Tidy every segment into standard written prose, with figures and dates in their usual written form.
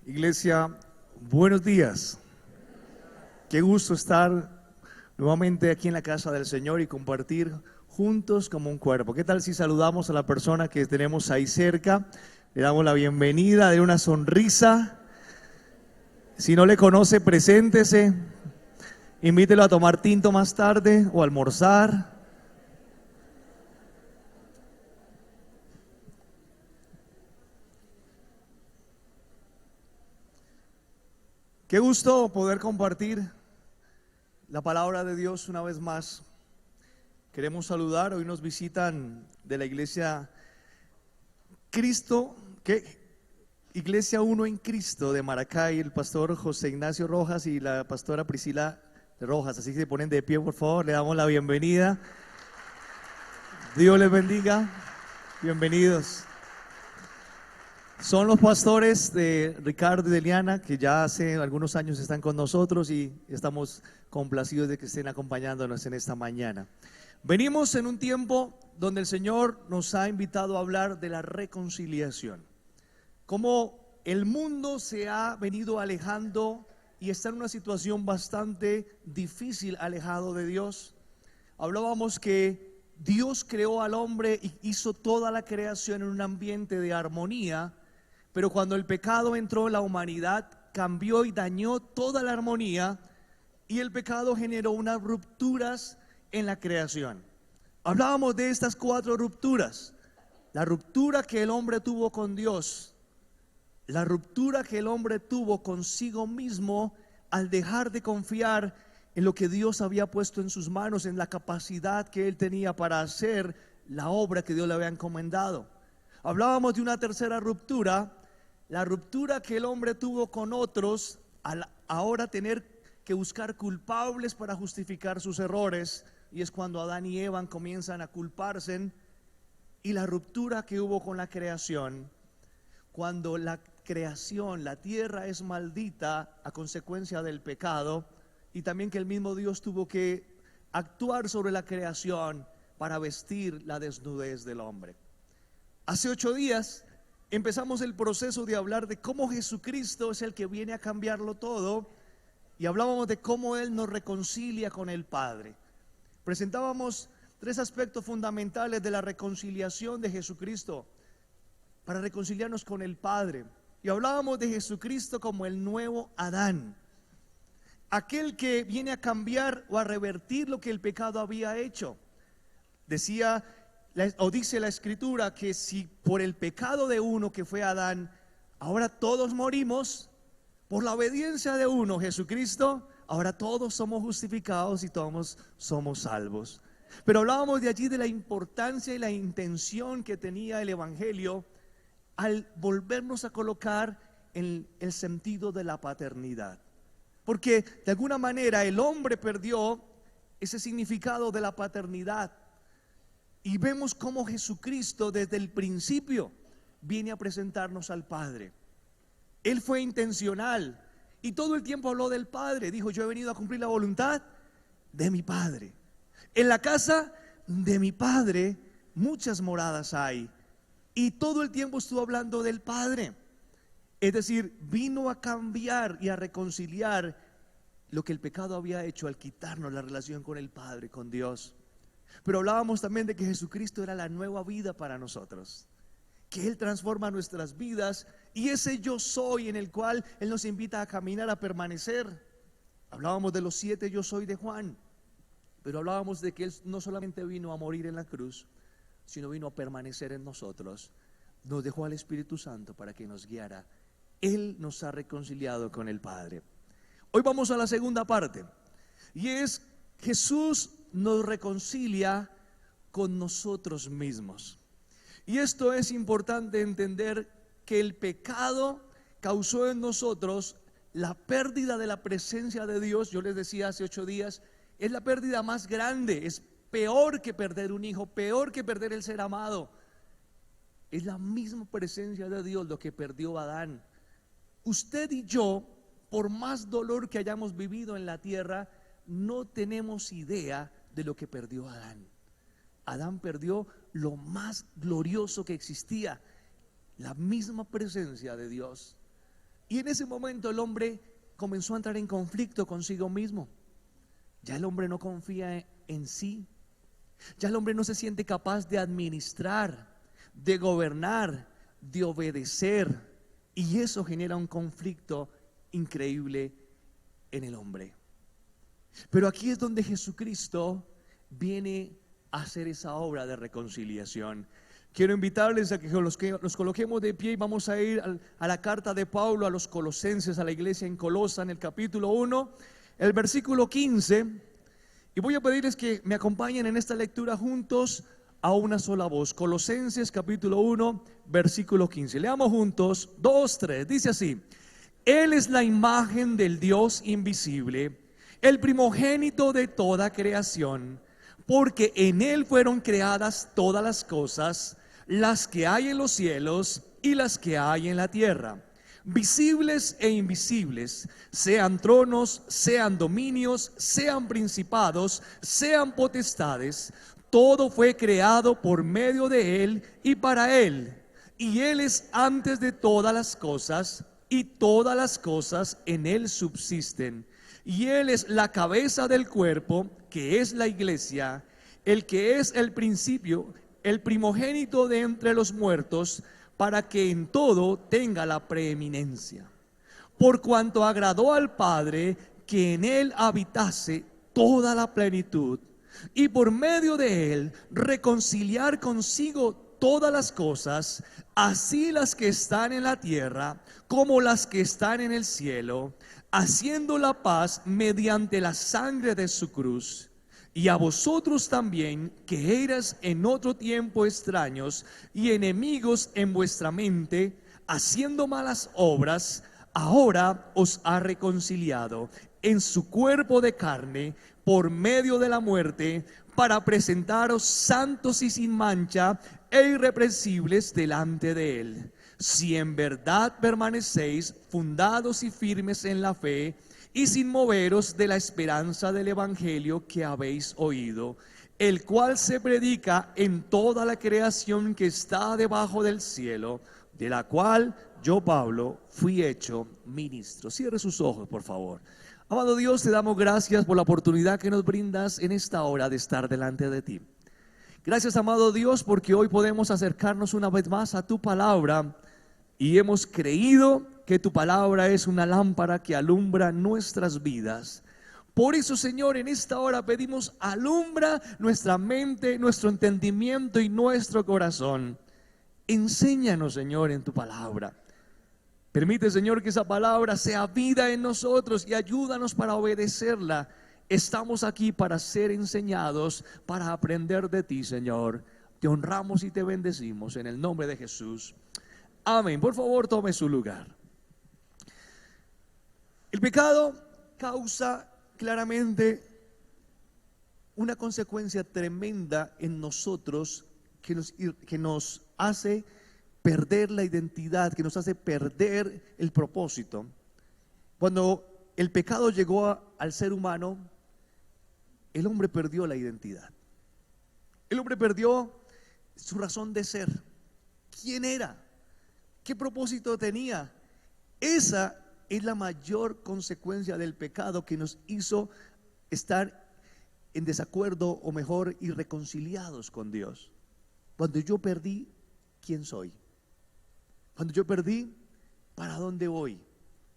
Iglesia, buenos días. Qué gusto estar nuevamente aquí en la casa del Señor y compartir juntos como un cuerpo. ¿Qué tal si saludamos a la persona que tenemos ahí cerca? Le damos la bienvenida, de una sonrisa. Si no le conoce, preséntese. Invítelo a tomar tinto más tarde o a almorzar. Qué gusto poder compartir la palabra de Dios una vez más. Queremos saludar, hoy nos visitan de la iglesia Cristo, Iglesia Uno en Cristo de Maracay, el pastor José Ignacio Rojas y la pastora Priscila Rojas. Así que se ponen de pie, por favor, le damos la bienvenida. Dios les bendiga, bienvenidos. Son los pastores de Ricardo y de Eliana, que ya hace algunos años están con nosotros y estamos complacidos de que estén acompañándonos en esta mañana. Venimos en un tiempo donde el Señor nos ha invitado a hablar de la reconciliación. Cómo el mundo se ha venido alejando y está en una situación bastante difícil, alejado de Dios. Hablábamos que Dios creó al hombre y hizo toda la creación en un ambiente de armonía. Pero cuando el pecado entró en la humanidad, cambió y dañó toda la armonía y el pecado generó unas rupturas en la creación. Hablábamos de estas 4 rupturas: la ruptura que el hombre tuvo con Dios, la ruptura que el hombre tuvo consigo mismo al dejar de confiar en lo que Dios había puesto en sus manos, en la capacidad que él tenía para hacer la obra que Dios le había encomendado. Hablábamos de una tercera ruptura, la ruptura que el hombre tuvo con otros al ahora tener que buscar culpables para justificar sus errores, y es cuando Adán y Eva comienzan a culparse. Y la ruptura que hubo con la creación, cuando la creación, la tierra es maldita a consecuencia del pecado, y también que el mismo Dios tuvo que actuar sobre la creación para vestir la desnudez del hombre. Hace 8 días empezamos el proceso de hablar de cómo Jesucristo es el que viene a cambiarlo todo, y hablábamos de cómo Él nos reconcilia con el Padre. Presentábamos 3 aspectos fundamentales de la reconciliación de Jesucristo para reconciliarnos con el Padre. Y hablábamos de Jesucristo como el nuevo Adán, aquel que viene a cambiar o a revertir lo que el pecado había hecho. Decía o dice la Escritura que si por el pecado de uno, que fue Adán, ahora todos morimos, por la obediencia de uno, Jesucristo, ahora todos somos justificados y todos somos salvos. Pero hablábamos de allí de la importancia y la intención que tenía el Evangelio al volvernos a colocar en el sentido de la paternidad. Porque de alguna manera el hombre perdió ese significado de la paternidad. Y vemos cómo Jesucristo desde el principio viene a presentarnos al Padre. Él fue intencional y todo el tiempo habló del Padre. Dijo: yo he venido a cumplir la voluntad de mi Padre. En la casa de mi Padre muchas moradas hay. Y todo el tiempo estuvo hablando del Padre. Es decir, vino a cambiar y a reconciliar lo que el pecado había hecho al quitarnos la relación con el Padre, con Dios. Pero hablábamos también de que Jesucristo era la nueva vida para nosotros, que Él transforma nuestras vidas, y ese yo soy en el cual Él nos invita a caminar, a permanecer. Hablábamos de los 7 yo soy de Juan, pero hablábamos de que Él no solamente vino a morir en la cruz, sino vino a permanecer en nosotros. Nos dejó al Espíritu Santo para que nos guiara. Él nos ha reconciliado con el Padre. Hoy vamos a la segunda parte, y es: Jesús nos reconcilia con nosotros mismos. Y esto es importante entender, que el pecado causó en nosotros la pérdida de la presencia de Dios. Yo les decía hace 8 días, es la pérdida más grande, es peor que perder un hijo, peor que perder el ser amado. Es la misma presencia de Dios lo que perdió Adán. Usted y yo, por más dolor que hayamos vivido en la tierra, no tenemos idea de lo que perdió Adán. Adán perdió lo más glorioso que existía, la misma presencia de Dios. Y en ese momento el hombre comenzó a entrar en conflicto consigo mismo. Ya el hombre no confía en sí. Ya el hombre no se siente capaz de administrar, de gobernar, de obedecer. Y eso genera un conflicto increíble en el hombre. Pero aquí es donde Jesucristo viene a hacer esa obra de reconciliación. Quiero invitarles a que nos coloquemos de pie y vamos a ir a la carta de Pablo a los colosenses, a la iglesia en Colosa, en el capítulo 1, el versículo 15. Y voy a pedirles que me acompañen en esta lectura juntos a una sola voz. Colosenses capítulo 1, versículo 15. Leamos juntos, 2, 3. Dice así: Él es la imagen del Dios invisible, el primogénito de toda creación, porque en Él fueron creadas todas las cosas, las que hay en los cielos y las que hay en la tierra, visibles e invisibles, sean tronos, sean dominios, sean principados, sean potestades. Todo fue creado por medio de Él y para Él. Y Él es antes de todas las cosas, y todas las cosas en Él subsisten. Y Él es la cabeza del cuerpo, que es la iglesia, el que es el principio, el primogénito de entre los muertos, para que en todo tenga la preeminencia. Por cuanto agradó al Padre que en Él habitase toda la plenitud, y por medio de Él reconciliar consigo todas las cosas, así las que están en la tierra como las que están en el cielo, haciendo la paz mediante la sangre de su cruz. Y a vosotros también, que eras en otro tiempo extraños y enemigos en vuestra mente, haciendo malas obras, ahora os ha reconciliado en su cuerpo de carne por medio de la muerte, para presentaros santos y sin mancha e irreprensibles delante de Él. Si en verdad permanecéis fundados y firmes en la fe, y sin moveros de la esperanza del evangelio que habéis oído, el cual se predica en toda la creación que está debajo del cielo, de la cual yo, Pablo, fui hecho ministro. Cierre sus ojos, por favor. Amado Dios, te damos gracias por la oportunidad que nos brindas en esta hora de estar delante de ti. Gracias, amado Dios, porque hoy podemos acercarnos una vez más a tu palabra y hemos creído que tu palabra es una lámpara que alumbra nuestras vidas. Por eso, Señor, en esta hora pedimos: alumbra nuestra mente, nuestro entendimiento y nuestro corazón. Enséñanos, Señor, en tu palabra. Permite, Señor, que esa palabra sea vida en nosotros y ayúdanos para obedecerla. Estamos aquí para ser enseñados, para aprender de ti, Señor. Te honramos y te bendecimos en el nombre de Jesús. Amén. Por favor, tome su lugar. El pecado causa claramente una consecuencia tremenda en nosotros que nos hace perder la identidad, que nos hace perder el propósito. Cuando el pecado llegó al ser humano, el hombre perdió la identidad. El hombre perdió su razón de ser. ¿Quién era? ¿Qué propósito tenía? Esa es la mayor consecuencia del pecado, que nos hizo estar en desacuerdo, o mejor, irreconciliados con Dios. Cuando yo perdí quién soy, cuando yo perdí para dónde voy,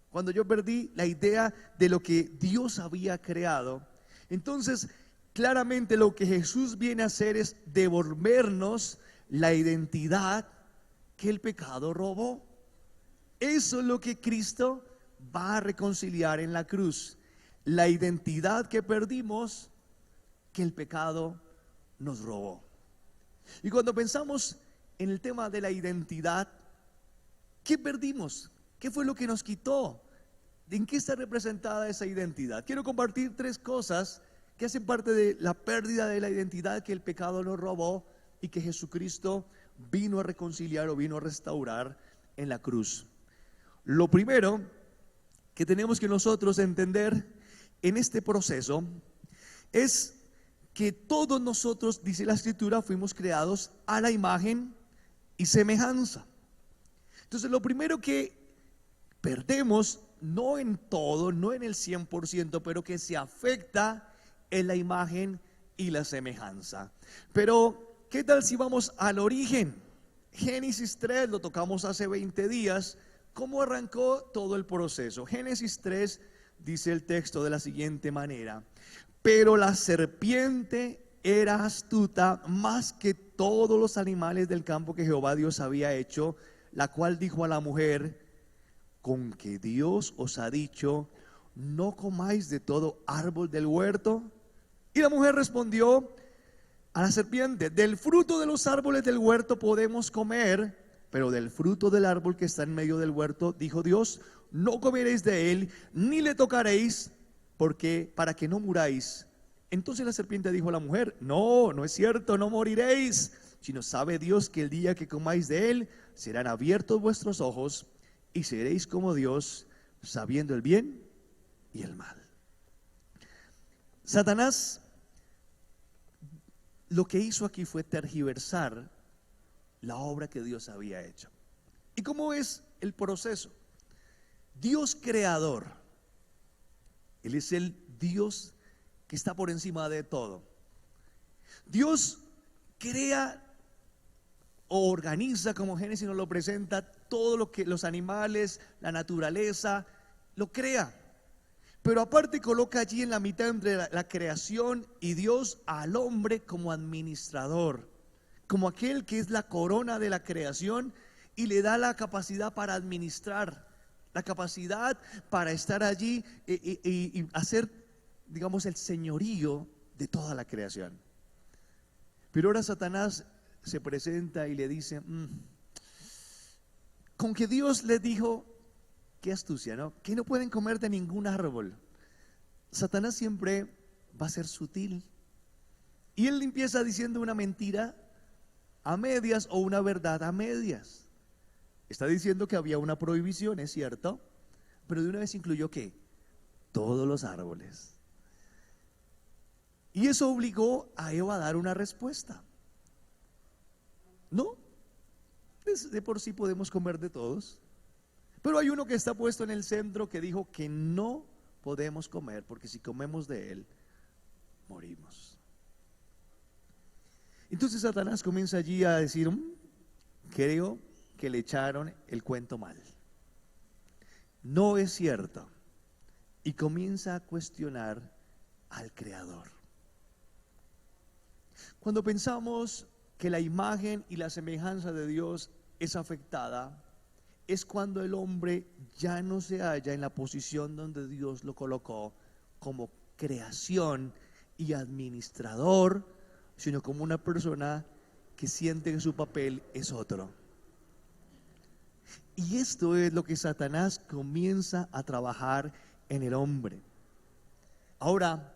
cuando yo perdí la idea de lo que Dios había creado, entonces claramente lo que Jesús viene a hacer es devolvernos la identidad que el pecado robó. Eso es lo que Cristo va a reconciliar en la cruz, la identidad que perdimos, que el pecado nos robó. Y cuando pensamos en el tema de la identidad, ¿qué perdimos? ¿Qué fue lo que nos quitó? ¿En qué está representada esa identidad? Quiero compartir 3 cosas que hacen parte de la pérdida de la identidad que el pecado nos robó y que Jesucristo vino a reconciliar o vino a restaurar en la cruz. Lo primero que tenemos que nosotros entender en este proceso es que todos nosotros, dice la Escritura, fuimos creados a la imagen y semejanza. Entonces, lo primero que perdemos, no en todo, no en el 100%, pero que se afecta en la imagen y la semejanza. Pero, ¿qué tal si vamos al origen? Génesis 3, lo tocamos hace 20 días. ¿Cómo arrancó todo el proceso? Génesis 3 dice el texto de la siguiente manera: pero la serpiente era astuta más que todos los animales del campo que Jehová Dios había hecho, la cual dijo a la mujer: ¿con que Dios os ha dicho, no comáis de todo árbol del huerto? Y la mujer respondió a la serpiente: del fruto de los árboles del huerto podemos comer, pero del fruto del árbol que está en medio del huerto, dijo Dios, no comeréis de él, ni le tocaréis, porque para que no muráis. Entonces la serpiente dijo a la mujer: no, no es cierto, no moriréis, sino sabe Dios que el día que comáis de él, serán abiertos vuestros ojos, y seréis como Dios, sabiendo el bien y el mal. Satanás lo que hizo aquí fue tergiversar la obra que Dios había hecho. ¿Y cómo es el proceso? Dios creador, Él es el Dios que está por encima de todo. Dios crea o organiza, como Génesis nos lo presenta, todo lo que los animales, la naturaleza, lo crea. Pero aparte coloca allí en la mitad entre la creación y Dios al hombre como administrador, como aquel que es la corona de la creación, y le da la capacidad para administrar, la capacidad para estar allí y hacer, digamos, el señorío de toda la creación. Pero ahora Satanás se presenta y le dice: con que Dios les dijo, qué astucia, ¿no?, que no pueden comer de ningún árbol. Satanás siempre va a ser sutil, y él empieza diciendo una mentira a medias o una verdad a medias. Está diciendo que había una prohibición, es cierto, pero de una vez incluyó ¿qué? Todos los árboles. Y eso obligó a Eva a dar una respuesta. No, de por sí podemos comer de todos, pero hay uno que está puesto en el centro que dijo que no podemos comer, porque si comemos de él, morimos. Entonces Satanás comienza allí a decir: creo que le echaron el cuento mal, no es cierto, y comienza a cuestionar al Creador. Cuando pensamos que la imagen y la semejanza de Dios es afectada, es cuando el hombre ya no se halla en la posición donde Dios lo colocó como creación y administrador, sino como una persona que siente que su papel es otro. Y esto es lo que Satanás comienza a trabajar en el hombre. Ahora,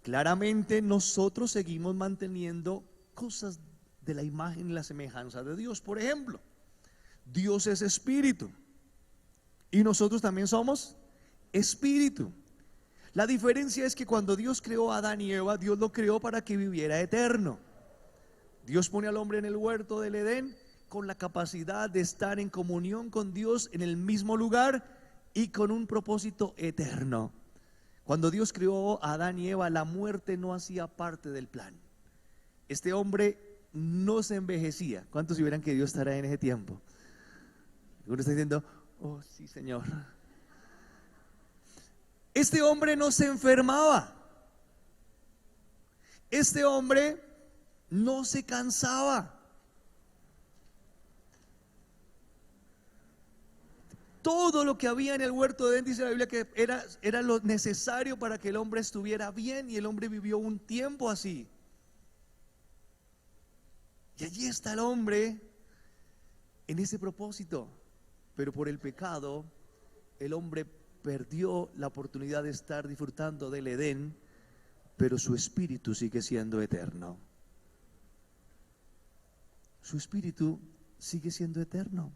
claramente nosotros seguimos manteniendo cosas de la imagen y la semejanza de Dios. Por ejemplo, Dios es espíritu y nosotros también somos espíritu. La diferencia es que cuando Dios creó a Adán y Eva, Dios lo creó para que viviera eterno. Dios pone al hombre en el huerto del Edén con la capacidad de estar en comunión con Dios en el mismo lugar y con un propósito eterno. Cuando Dios creó a Adán y Eva, la muerte no hacía parte del plan. Este hombre no se envejecía. ¿Cuántos hubieran que Dios estará en ese tiempo? Uno está diciendo: oh sí, Señor. Este hombre no se enfermaba. Este hombre no se cansaba. Todo lo que había en el huerto de Edén, dice la Biblia, que era lo necesario para que el hombre estuviera bien, y el hombre vivió un tiempo así. Y allí está el hombre en ese propósito. Pero por el pecado, el hombre perdió la oportunidad de estar disfrutando del Edén, pero su espíritu sigue siendo eterno. Su espíritu sigue siendo eterno.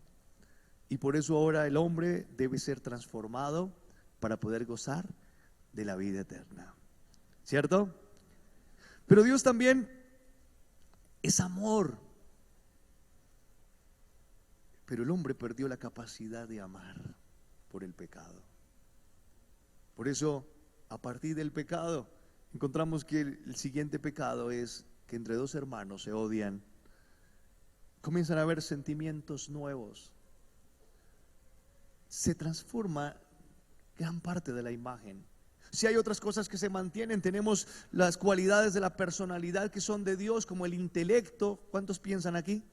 Y por eso ahora el hombre debe ser transformado para poder gozar de la vida eterna. ¿Cierto? Pero Dios también es amor. Pero el hombre perdió la capacidad de amar. por el pecado. Por eso, a partir del pecado, encontramos que el siguiente pecado es que entre dos hermanos se odian. Comienzan a haber sentimientos nuevos. Se transforma gran parte de la imagen. Si hay otras cosas que se mantienen, tenemos las cualidades de la personalidad que son de Dios, como el intelecto. ¿Cuántos piensan aquí?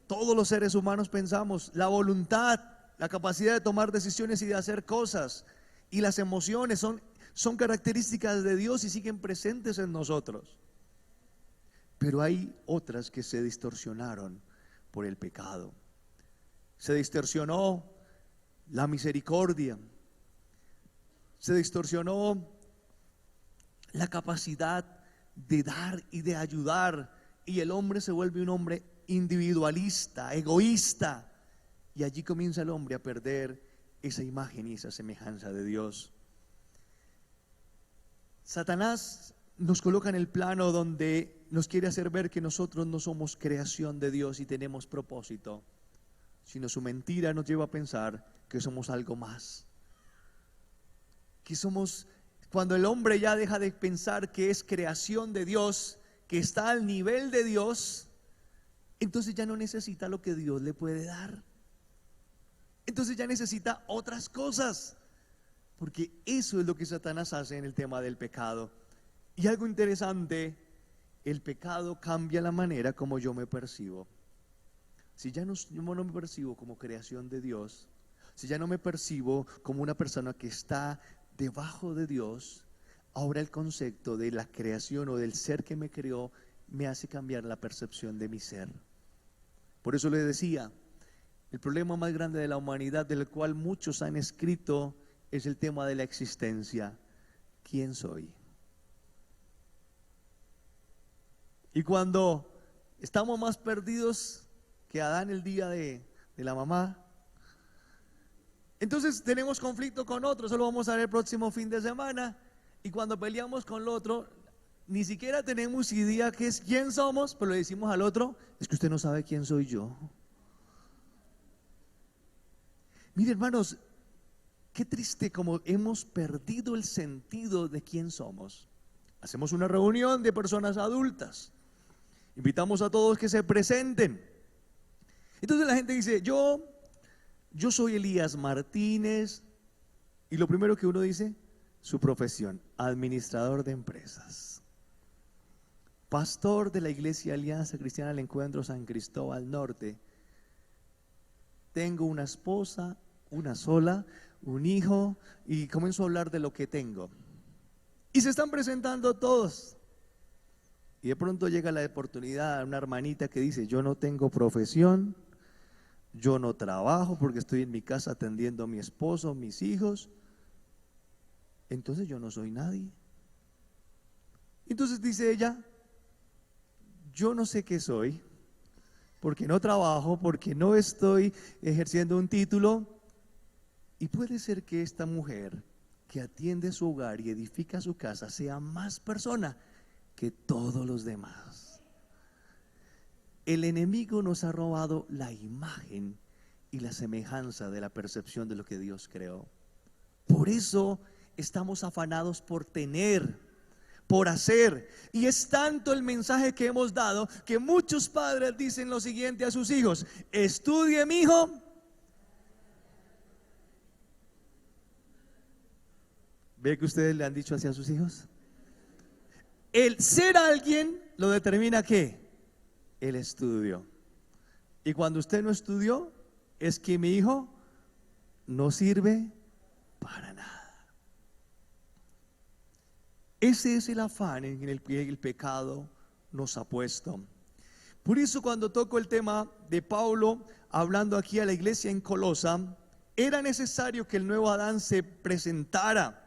Todos los seres humanos pensamos. La voluntad, la capacidad de tomar decisiones y de hacer cosas. Y las emociones son características de Dios y siguen presentes en nosotros. Pero hay otras que se distorsionaron por el pecado. Se distorsionó la misericordia. Se distorsionó la capacidad de dar y de ayudar, y el hombre se vuelve un hombre individualista, egoísta, y allí comienza el hombre a perder esa imagen y esa semejanza de Dios. Satanás nos coloca en el plano donde nos quiere hacer ver que nosotros no somos creación de Dios y tenemos propósito, sino su mentira nos lleva a pensar que somos algo más. Que somos, cuando el hombre ya deja de pensar que es creación de Dios, que está al nivel de Dios, entonces ya no necesita lo que Dios le puede dar. Entonces ya necesita otras cosas, porque eso es lo que Satanás hace en el tema del pecado. Y algo interesante, el pecado cambia la manera como yo me percibo. Si ya no me percibo como creación de Dios, si ya no me percibo como una persona que está debajo de Dios, ahora el concepto de la creación o del ser que me creó me hace cambiar la percepción de mi ser. Por eso le decía, el problema más grande de la humanidad, del cual muchos han escrito, es el tema de la existencia. ¿Quién soy? Y cuando estamos más perdidos que Adán el día de la mamá, entonces tenemos conflicto con otro. Eso lo vamos a ver el próximo fin de semana. Y cuando peleamos con el otro, ni siquiera tenemos idea que es quién somos, pero le decimos al otro, es que usted no sabe quién soy yo. Mire, hermanos, qué triste como hemos perdido el sentido de quién somos. Hacemos una reunión de personas adultas, invitamos a todos que se presenten. Entonces la gente dice, yo soy Elías Martínez, y lo primero que uno dice, su profesión, administrador de empresas, pastor de la Iglesia Alianza Cristiana del Encuentro San Cristóbal Norte, tengo una esposa, una sola, un hijo, y comienzo a hablar de lo que tengo. Y se están presentando todos. Y de pronto llega la oportunidad a una hermanita que dice, yo no tengo profesión, yo no trabajo porque estoy en mi casa atendiendo a mi esposo, mis hijos, entonces yo no soy nadie. Entonces dice ella, yo no sé qué soy, porque no trabajo, porque no estoy ejerciendo un título. Y puede ser que esta mujer que atiende su hogar y edifica su casa sea más persona que todos los demás. El enemigo nos ha robado la imagen y la semejanza de la percepción de lo que Dios creó. Por eso estamos afanados por tener, por hacer. Y es tanto el mensaje que hemos dado que muchos padres dicen lo siguiente a sus hijos: estudie, mi hijo. ¿Ve que ustedes le han dicho así a sus hijos? El ser alguien lo determina ¿qué? El estudio. Y cuando usted no estudió, es que mi hijo no sirve para nada. Ese es el afán en el que el pecado nos ha puesto. Por eso cuando toco el tema de Pablo, hablando aquí a la iglesia en Colosa, era necesario que el nuevo Adán se presentara,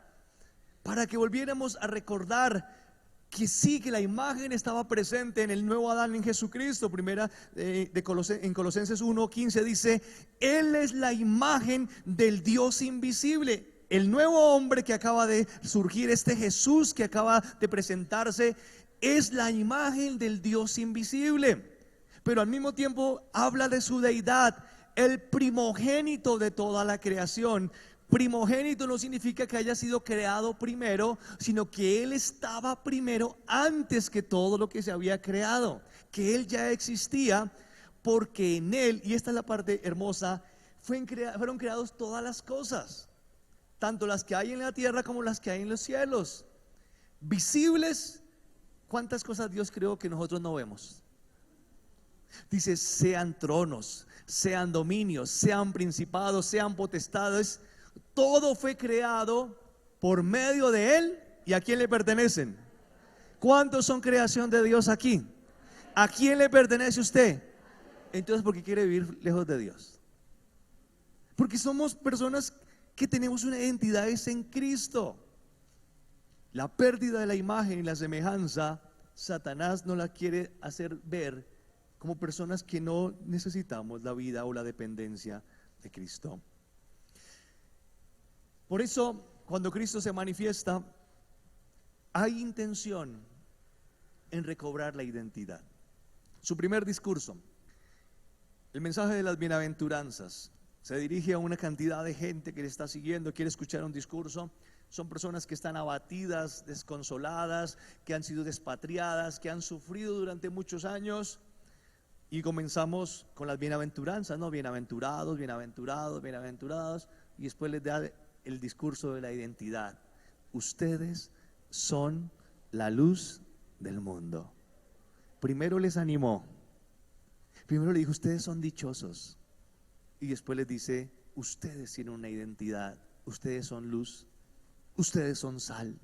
para que volviéramos a recordar que sí, que la imagen estaba presente en el nuevo Adán, en Jesucristo. Primera en Colosenses 1:15 dice, Él es la imagen del Dios invisible. El nuevo hombre que acaba de surgir, este Jesús que acaba de presentarse, es la imagen del Dios invisible. Pero al mismo tiempo habla de su deidad. el primogénito de toda la creación. Primogénito no significa que haya sido creado primero, sino que Él estaba primero antes que todo lo que se había creado, que Él ya existía, porque en Él, y esta es la parte hermosa, fueron creados todas las cosas, tanto las que hay en la tierra como las que hay en los cielos, visibles. ¿Cuántas cosas Dios creó que nosotros no vemos? Dice, sean tronos, sean dominios, sean principados, sean potestades. Todo fue creado por medio de Él. ¿Y a quién le pertenecen? ¿Cuántos son creación de Dios aquí? ¿A quién le pertenece usted? Entonces, ¿por qué quiere vivir lejos de Dios? Porque somos personas que tenemos una identidad es en Cristo. La pérdida de la imagen y la semejanza, Satanás no la quiere hacer ver como personas que no necesitamos la vida o la dependencia de Cristo. Por eso, cuando Cristo se manifiesta, hay intención en recobrar la identidad. Su primer discurso, el mensaje de las bienaventuranzas, se dirige a una cantidad de gente que le está siguiendo, quiere escuchar un discurso. Son personas que están abatidas, desconsoladas, que han sido despatriadas, que han sufrido durante muchos años. Y comenzamos con las bienaventuranzas, ¿no? Bienaventurados, bienaventurados, bienaventurados. Y después les da el discurso de la identidad. Ustedes son la luz del mundo. Primero les animó. Primero le dijo, ustedes son dichosos. Y después les dice, ustedes tienen una identidad. Ustedes son luz. Ustedes son sal.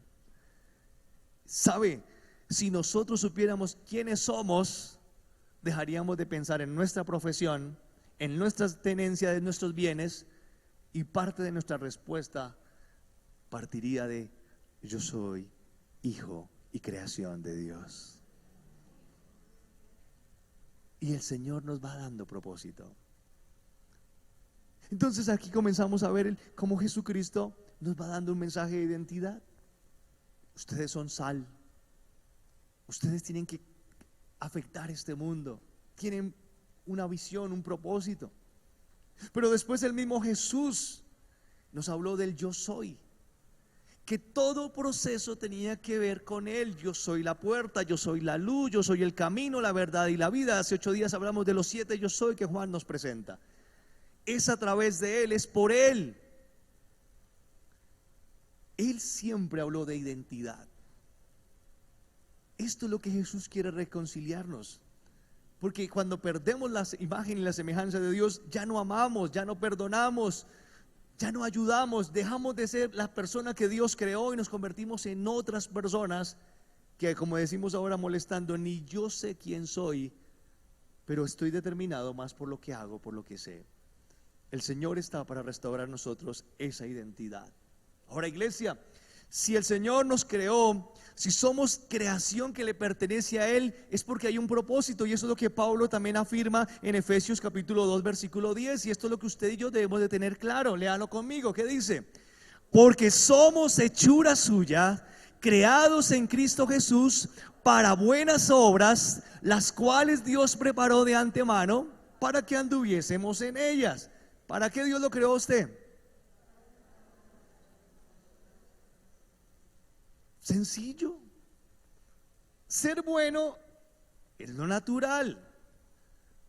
¿Sabe? Si nosotros supiéramos quiénes somos, dejaríamos de pensar en nuestra profesión, en nuestra tenencia de nuestros bienes, y parte de nuestra respuesta partiría de yo soy hijo y creación de Dios. Y el Señor nos va dando propósito. Entonces aquí comenzamos a ver cómo Jesucristo nos va dando un mensaje de identidad. Ustedes son sal. Ustedes tienen que afectar este mundo. Tienen una visión, un propósito. Pero después el mismo Jesús nos habló del yo soy. Que todo proceso tenía que ver con Él. Yo soy la puerta, yo soy la luz, yo soy el camino, la verdad y la vida. Hace 8 días hablamos de los 7 yo soy que Juan nos presenta. Es a través de Él, es por Él. Él siempre habló de identidad. Esto es lo que Jesús quiere reconciliarnos. Porque cuando perdemos la imagen y la semejanza de Dios, ya no amamos, ya no perdonamos, ya no ayudamos, dejamos de ser la persona que Dios creó y nos convertimos en otras personas que, como decimos ahora molestando, ni yo sé quién soy, pero estoy determinado más por lo que hago, por lo que sé. El Señor está para restaurar en nosotros esa identidad. Ahora, iglesia, si el Señor nos creó, si somos creación que le pertenece a Él, es porque hay un propósito, y eso es lo que Pablo también afirma en Efesios capítulo 2 versículo 10, y esto es lo que usted y yo debemos de tener claro. Léalo conmigo, ¿qué dice? Porque somos hechura suya, creados en Cristo Jesús para buenas obras, las cuales Dios preparó de antemano para que anduviésemos en ellas. ¿Para qué Dios lo creó a usted? Sencillo. Ser bueno es lo natural.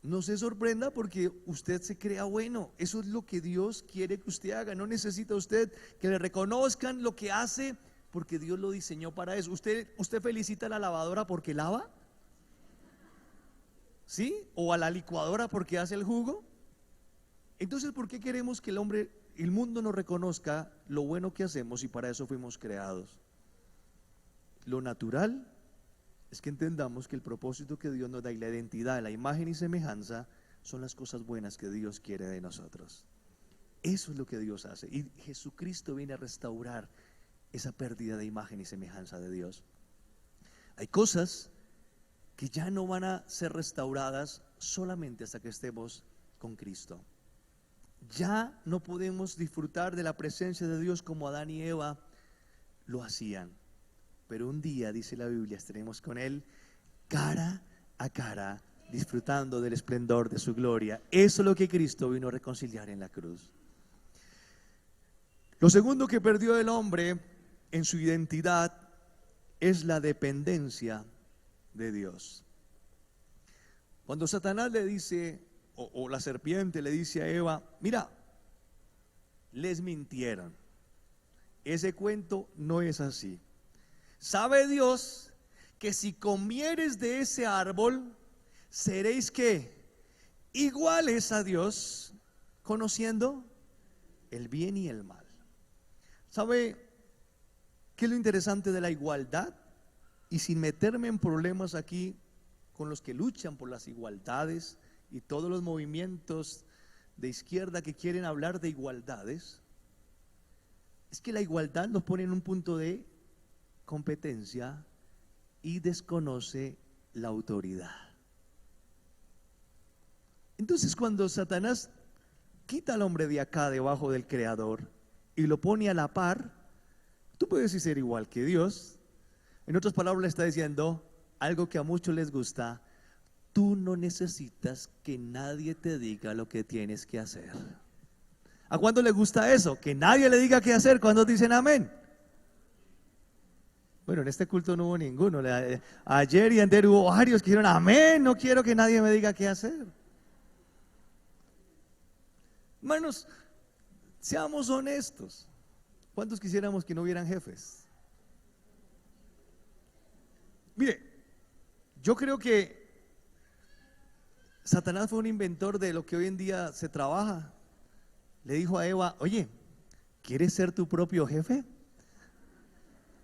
No se sorprenda porque usted se crea bueno. Eso es lo que Dios quiere que usted haga. No necesita usted que le reconozcan lo que hace, porque Dios lo diseñó para eso. ¿Usted felicita a la lavadora porque lava? ¿Sí? ¿O a la licuadora porque hace el jugo? Entonces, ¿por qué queremos que el mundo nos reconozca lo bueno que hacemos, y para eso fuimos creados? Lo natural es que entendamos que el propósito que Dios nos da y la identidad, la imagen y semejanza son las cosas buenas que Dios quiere de nosotros. Eso es lo que Dios hace, y Jesucristo viene a restaurar esa pérdida de imagen y semejanza de Dios. Hay cosas que ya no van a ser restauradas solamente hasta que estemos con Cristo. Ya no podemos disfrutar de la presencia de Dios como Adán y Eva lo hacían. Pero un día, dice la Biblia, estaremos con Él cara a cara, disfrutando del esplendor de su gloria. Eso es lo que Cristo vino a reconciliar en la cruz. Lo segundo que perdió el hombre en su identidad es la dependencia de Dios. Cuando Satanás le dice, o la serpiente le dice a Eva, mira, les mintieron. Ese cuento no es así. ¿Sabe Dios que si comieres de ese árbol, seréis qué? Iguales a Dios, conociendo el bien y el mal. ¿Sabe qué es lo interesante de la igualdad? Y sin meterme en problemas aquí con los que luchan por las igualdades y todos los movimientos de izquierda que quieren hablar de igualdades, es que la igualdad nos pone en un punto de competencia y desconoce la autoridad. Entonces, cuando Satanás quita al hombre de acá debajo del Creador y lo pone a la par, tú puedes ser igual que Dios. En otras palabras, le está diciendo algo que a muchos les gusta: tú no necesitas que nadie te diga lo que tienes que hacer. ¿A cuánto le gusta eso? Que nadie le diga qué hacer. ¿Cuántos dicen amén? Bueno, en este culto no hubo ninguno. Ayer y ayer hubo varios que dijeron amén, no quiero que nadie me diga qué hacer. Hermanos, seamos honestos. ¿Cuántos quisiéramos que no hubieran jefes? Mire, yo creo que Satanás fue un inventor de lo que hoy en día se trabaja. Le dijo a Eva, oye, ¿quieres ser tu propio jefe?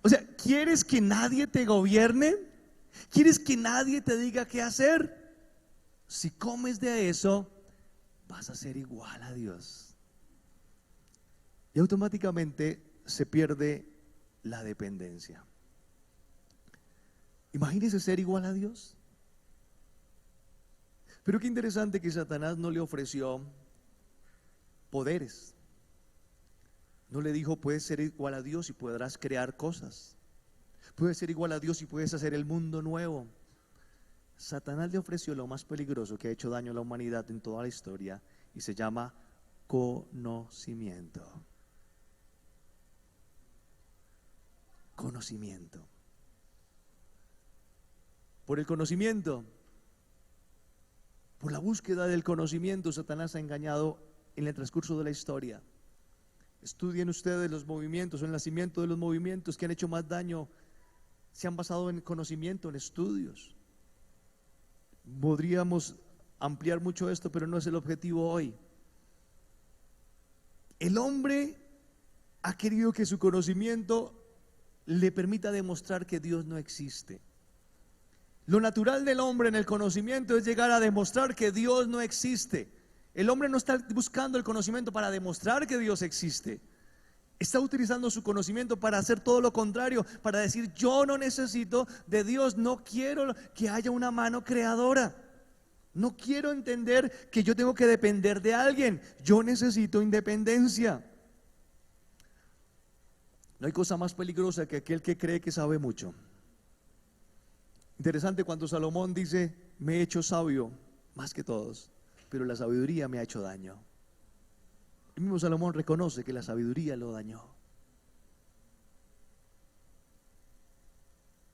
O sea, ¿quieres que nadie te gobierne? ¿Quieres que nadie te diga qué hacer? Si comes de eso, vas a ser igual a Dios. Y automáticamente se pierde la dependencia. Imagínese ser igual a Dios. Pero qué interesante que Satanás no le ofreció poderes. No le dijo, puedes ser igual a Dios y podrás crear cosas. Puedes ser igual a Dios y puedes hacer el mundo nuevo. Satanás le ofreció lo más peligroso que ha hecho daño a la humanidad en toda la historia, y se llama conocimiento. Conocimiento. Por el conocimiento, por la búsqueda del conocimiento, Satanás ha engañado en el transcurso de la historia. Estudien ustedes los movimientos, el nacimiento de los movimientos que han hecho más daño. Se han basado en conocimiento, en estudios. Podríamos ampliar mucho esto, pero no es el objetivo hoy. El hombre ha querido que su conocimiento le permita demostrar que Dios no existe. Lo natural del hombre en el conocimiento es llegar a demostrar que Dios no existe. El hombre no está buscando el conocimiento para demostrar que Dios existe. Está utilizando su conocimiento para hacer todo lo contrario, para decir, yo no necesito de Dios, no quiero que haya una mano creadora. No quiero entender que yo tengo que depender de alguien. Yo necesito independencia. No hay cosa más peligrosa que aquel que cree que sabe mucho. Interesante cuando Salomón dice, me he hecho sabio más que todos, pero la sabiduría me ha hecho daño. El mismo Salomón reconoce que la sabiduría lo dañó.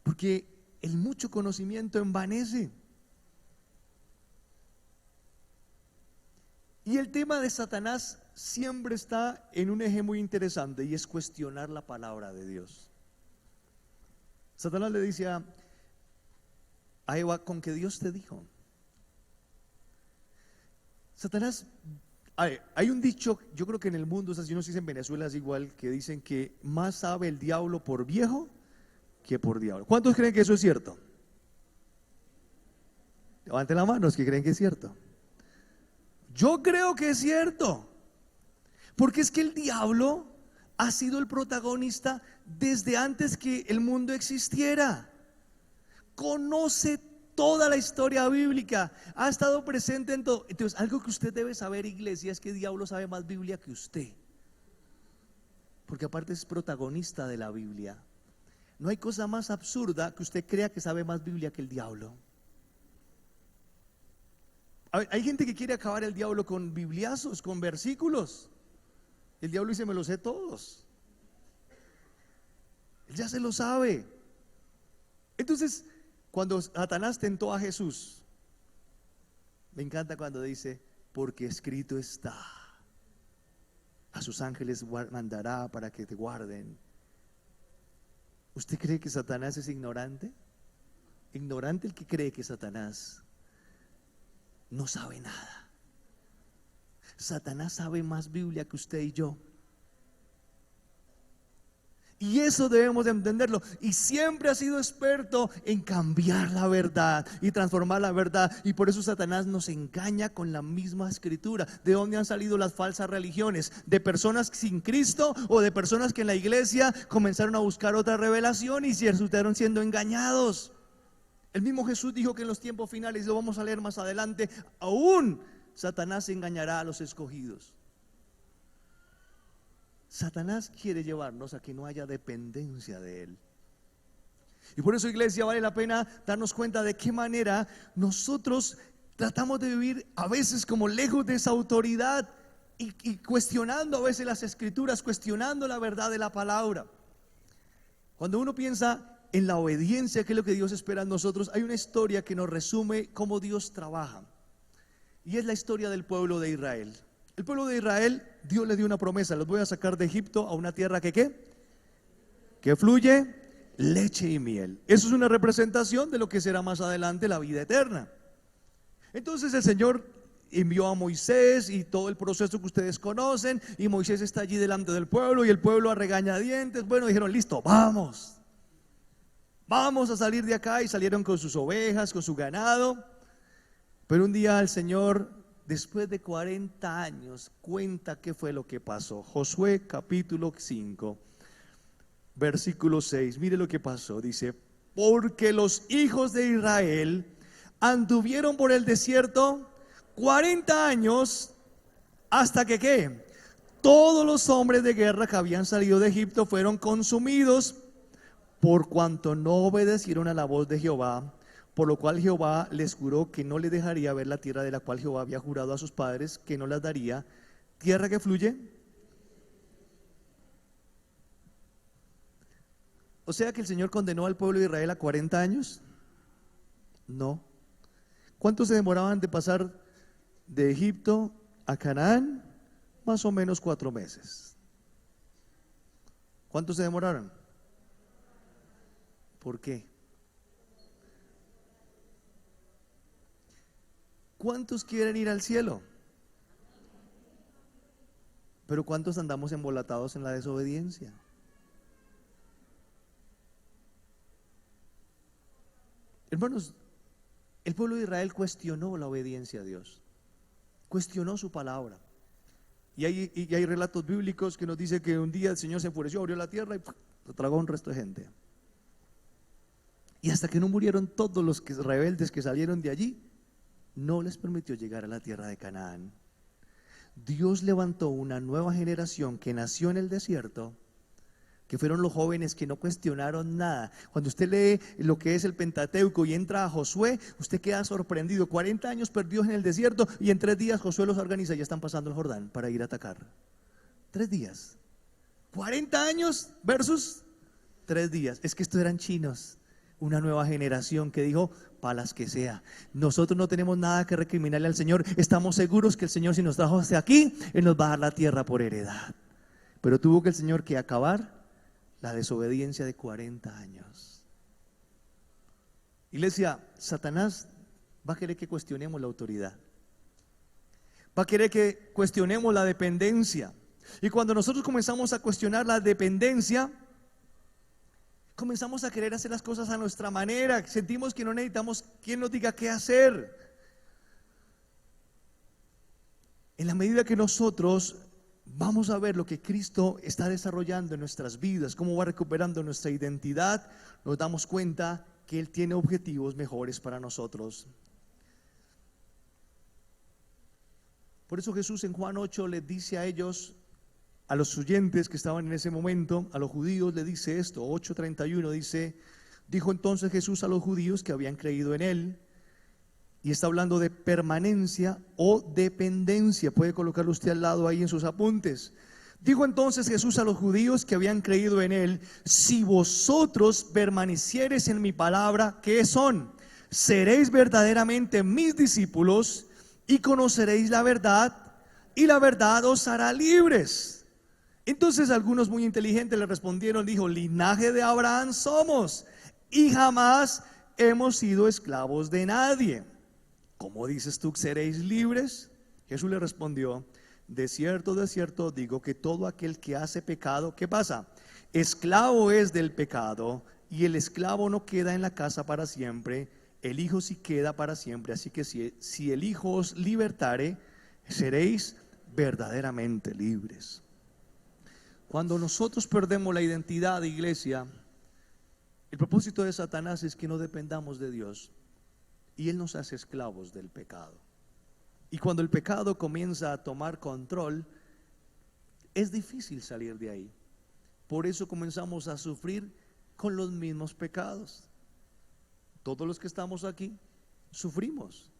Porque el mucho conocimiento envanece. Y el tema de Satanás siempre está en un eje muy interesante, y es cuestionar la palabra de Dios. Satanás le dice a Eva, con que Dios te dijo. Satanás, hay un dicho, yo creo que en el mundo, si no se dice en Venezuela es igual, que dicen que más sabe el diablo por viejo que por diablo. ¿Cuántos creen que eso es cierto? Levanten la mano los que creen que es cierto. Yo creo que es cierto, porque es que el diablo ha sido el protagonista desde antes que el mundo existiera. Conoce toda la historia bíblica, ha estado presente en todo. Entonces, algo que usted debe saber, iglesia, es que el diablo sabe más Biblia que usted, porque aparte es protagonista de la Biblia. No hay cosa más absurda que usted crea que sabe más Biblia que el diablo. Hay gente que quiere acabar el diablo con bibliazos, con versículos. El diablo dice, me los sé todos. Él ya se lo sabe. Entonces, cuando Satanás tentó a Jesús, me encanta cuando dice, porque escrito está, a sus ángeles mandará para que te guarden. ¿Usted cree que Satanás es ignorante? Ignorante el que cree que Satanás no sabe nada. Satanás sabe más Biblia que usted y yo. Y eso debemos de entenderlo. Y siempre ha sido experto en cambiar la verdad y transformar la verdad. Y por eso Satanás nos engaña con la misma escritura. ¿De dónde han salido las falsas religiones? De personas sin Cristo o de personas que en la iglesia comenzaron a buscar otra revelación y se resultaron siendo engañados. El mismo Jesús dijo que en los tiempos finales, lo vamos a leer más adelante, aún Satanás engañará a los escogidos. Satanás quiere llevarnos a que no haya dependencia de él. Y por eso, iglesia, vale la pena darnos cuenta de qué manera nosotros tratamos de vivir a veces como lejos de esa autoridad y cuestionando a veces las escrituras, cuestionando la verdad de la palabra. Cuando uno piensa en la obediencia, que es lo que Dios espera en nosotros, hay una historia que nos resume cómo Dios trabaja. Y es la historia del pueblo de Israel. El pueblo de Israel, Dios le dio una promesa: los voy a sacar de Egipto a una tierra que ¿qué? Que fluye leche y miel. Eso es una representación de lo que será más adelante la vida eterna. Entonces el Señor envió a Moisés y todo el proceso que ustedes conocen, y Moisés está allí delante del pueblo y el pueblo a regañadientes, bueno, dijeron, listo, vamos a salir de acá, y salieron con sus ovejas, con su ganado. Pero un día el Señor, después de 40 años, cuenta qué fue lo que pasó. Josué capítulo 5, versículo 6, mire lo que pasó, dice, porque los hijos de Israel anduvieron por el desierto 40 años, hasta que ¿qué? Todos los hombres de guerra que habían salido de Egipto fueron consumidos, por cuanto no obedecieron a la voz de Jehová, por lo cual Jehová les juró que no les dejaría ver la tierra de la cual Jehová había jurado a sus padres que no las daría, tierra que fluye. O sea que el Señor condenó al pueblo de Israel a 40 años. No. ¿Cuánto se demoraban de pasar de Egipto a Canaán? Más o menos 4 meses. ¿Cuánto se demoraron? ¿Por qué? ¿Cuántos quieren ir al cielo? Pero ¿cuántos andamos embolatados en la desobediencia? Hermanos, el pueblo de Israel cuestionó la obediencia a Dios, cuestionó su palabra. Y hay relatos bíblicos que nos dicen que un día el Señor se enfureció, abrió la tierra y lo tragó a un resto de gente. Y hasta que no murieron todos los rebeldes que salieron de allí, no les permitió llegar a la tierra de Canaán. Dios levantó una nueva generación que nació en el desierto, que fueron los jóvenes que no cuestionaron nada. Cuando usted lee lo que es el Pentateuco y entra a Josué, usted queda sorprendido. 40 años perdidos en el desierto, y en 3 días Josué los organiza y ya están pasando el Jordán para ir a atacar. 3 días. 40 años versus 3 días. Es que estos eran chinos. Una nueva generación que dijo, para las que sea. Nosotros no tenemos nada que recriminarle al Señor. Estamos seguros que el Señor, si nos trajo hasta aquí, Él nos va a dar la tierra por heredad. Pero tuvo que el Señor que acabar la desobediencia de 40 años. Iglesia, Satanás va a querer que cuestionemos la autoridad. Va a querer que cuestionemos la dependencia. Y cuando nosotros comenzamos a cuestionar la dependencia, comenzamos a querer hacer las cosas a nuestra manera. Sentimos que no necesitamos quien nos diga qué hacer. En la medida que nosotros vamos a ver lo que Cristo está desarrollando en nuestras vidas, cómo va recuperando nuestra identidad, nos damos cuenta que Él tiene objetivos mejores para nosotros. Por eso Jesús en Juan 8 les dice a ellos, a los oyentes que estaban en ese momento, a los judíos, le dice esto, 8:31 dice, dijo entonces Jesús a los judíos que habían creído en Él, Y está hablando de permanencia o dependencia. Puede colocarlo usted al lado ahí en sus apuntes. Dijo entonces Jesús a los judíos que habían creído en él: si vosotros permaneciereis en mi palabra, ¿qué son? Seréis verdaderamente mis discípulos y conoceréis la verdad, y la verdad os hará libres. Entonces algunos muy inteligentes le respondieron, dijo: linaje de Abraham somos, y jamás hemos sido esclavos de nadie. ¿Cómo dices tú que seréis libres? Jesús le respondió: de cierto digo que todo aquel que hace pecado, ¿qué pasa? Esclavo es del pecado, y el esclavo no queda en la casa para siempre, el Hijo sí queda para siempre. Así que si el Hijo os libertare, seréis verdaderamente libres. Cuando nosotros perdemos la identidad de iglesia, el propósito de Satanás es que no dependamos de Dios, y él nos hace esclavos del pecado. Y cuando el pecado comienza a tomar control, es difícil salir de ahí. Por eso comenzamos a sufrir con los mismos pecados. Todos los que estamos aquí sufrimos.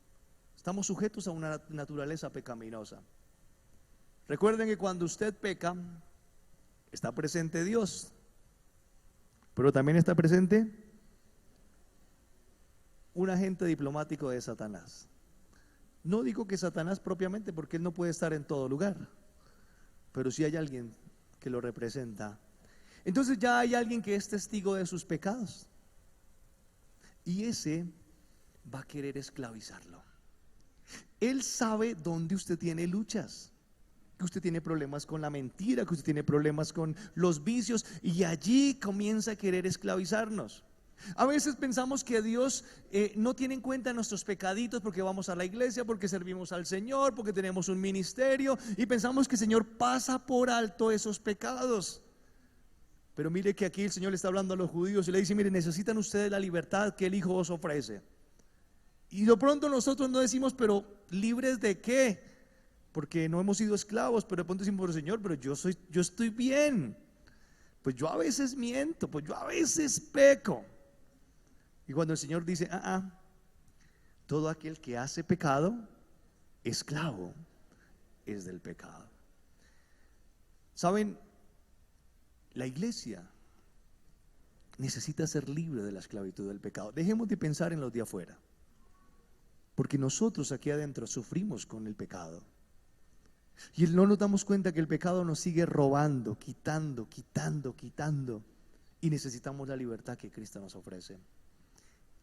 Estamos sujetos a una naturaleza pecaminosa. Recuerden que cuando usted peca, está presente Dios, pero también está presente un agente diplomático de Satanás. No digo que Satanás propiamente, porque él no puede estar en todo lugar, pero sí hay alguien que lo representa. Entonces ya hay alguien que es testigo de sus pecados, y ese va a querer esclavizarlo. Él sabe dónde usted tiene luchas, que usted tiene problemas con la mentira, que usted tiene problemas con los vicios, y allí comienza a querer esclavizarnos. A veces pensamos que Dios no tiene en cuenta nuestros pecaditos porque vamos a la iglesia, porque servimos al Señor, porque tenemos un ministerio, y pensamos que el Señor pasa por alto esos pecados. Pero mire que aquí el Señor le está hablando a los judíos y le dice: mire, necesitan ustedes la libertad que el Hijo os ofrece. Y de pronto nosotros no decimos: pero ¿libres de qué? Porque no hemos sido esclavos. Pero de pronto decimos: pero Señor, pero yo estoy bien. Pues yo a veces miento, pues yo a veces peco. Y cuando el Señor dice: todo aquel que hace pecado, esclavo es del pecado. ¿Saben? La iglesia necesita ser libre de la esclavitud del pecado. Dejemos de pensar en los de afuera, porque nosotros aquí adentro sufrimos con el pecado, y no nos damos cuenta que el pecado nos sigue robando, quitando, y necesitamos la libertad que Cristo nos ofrece.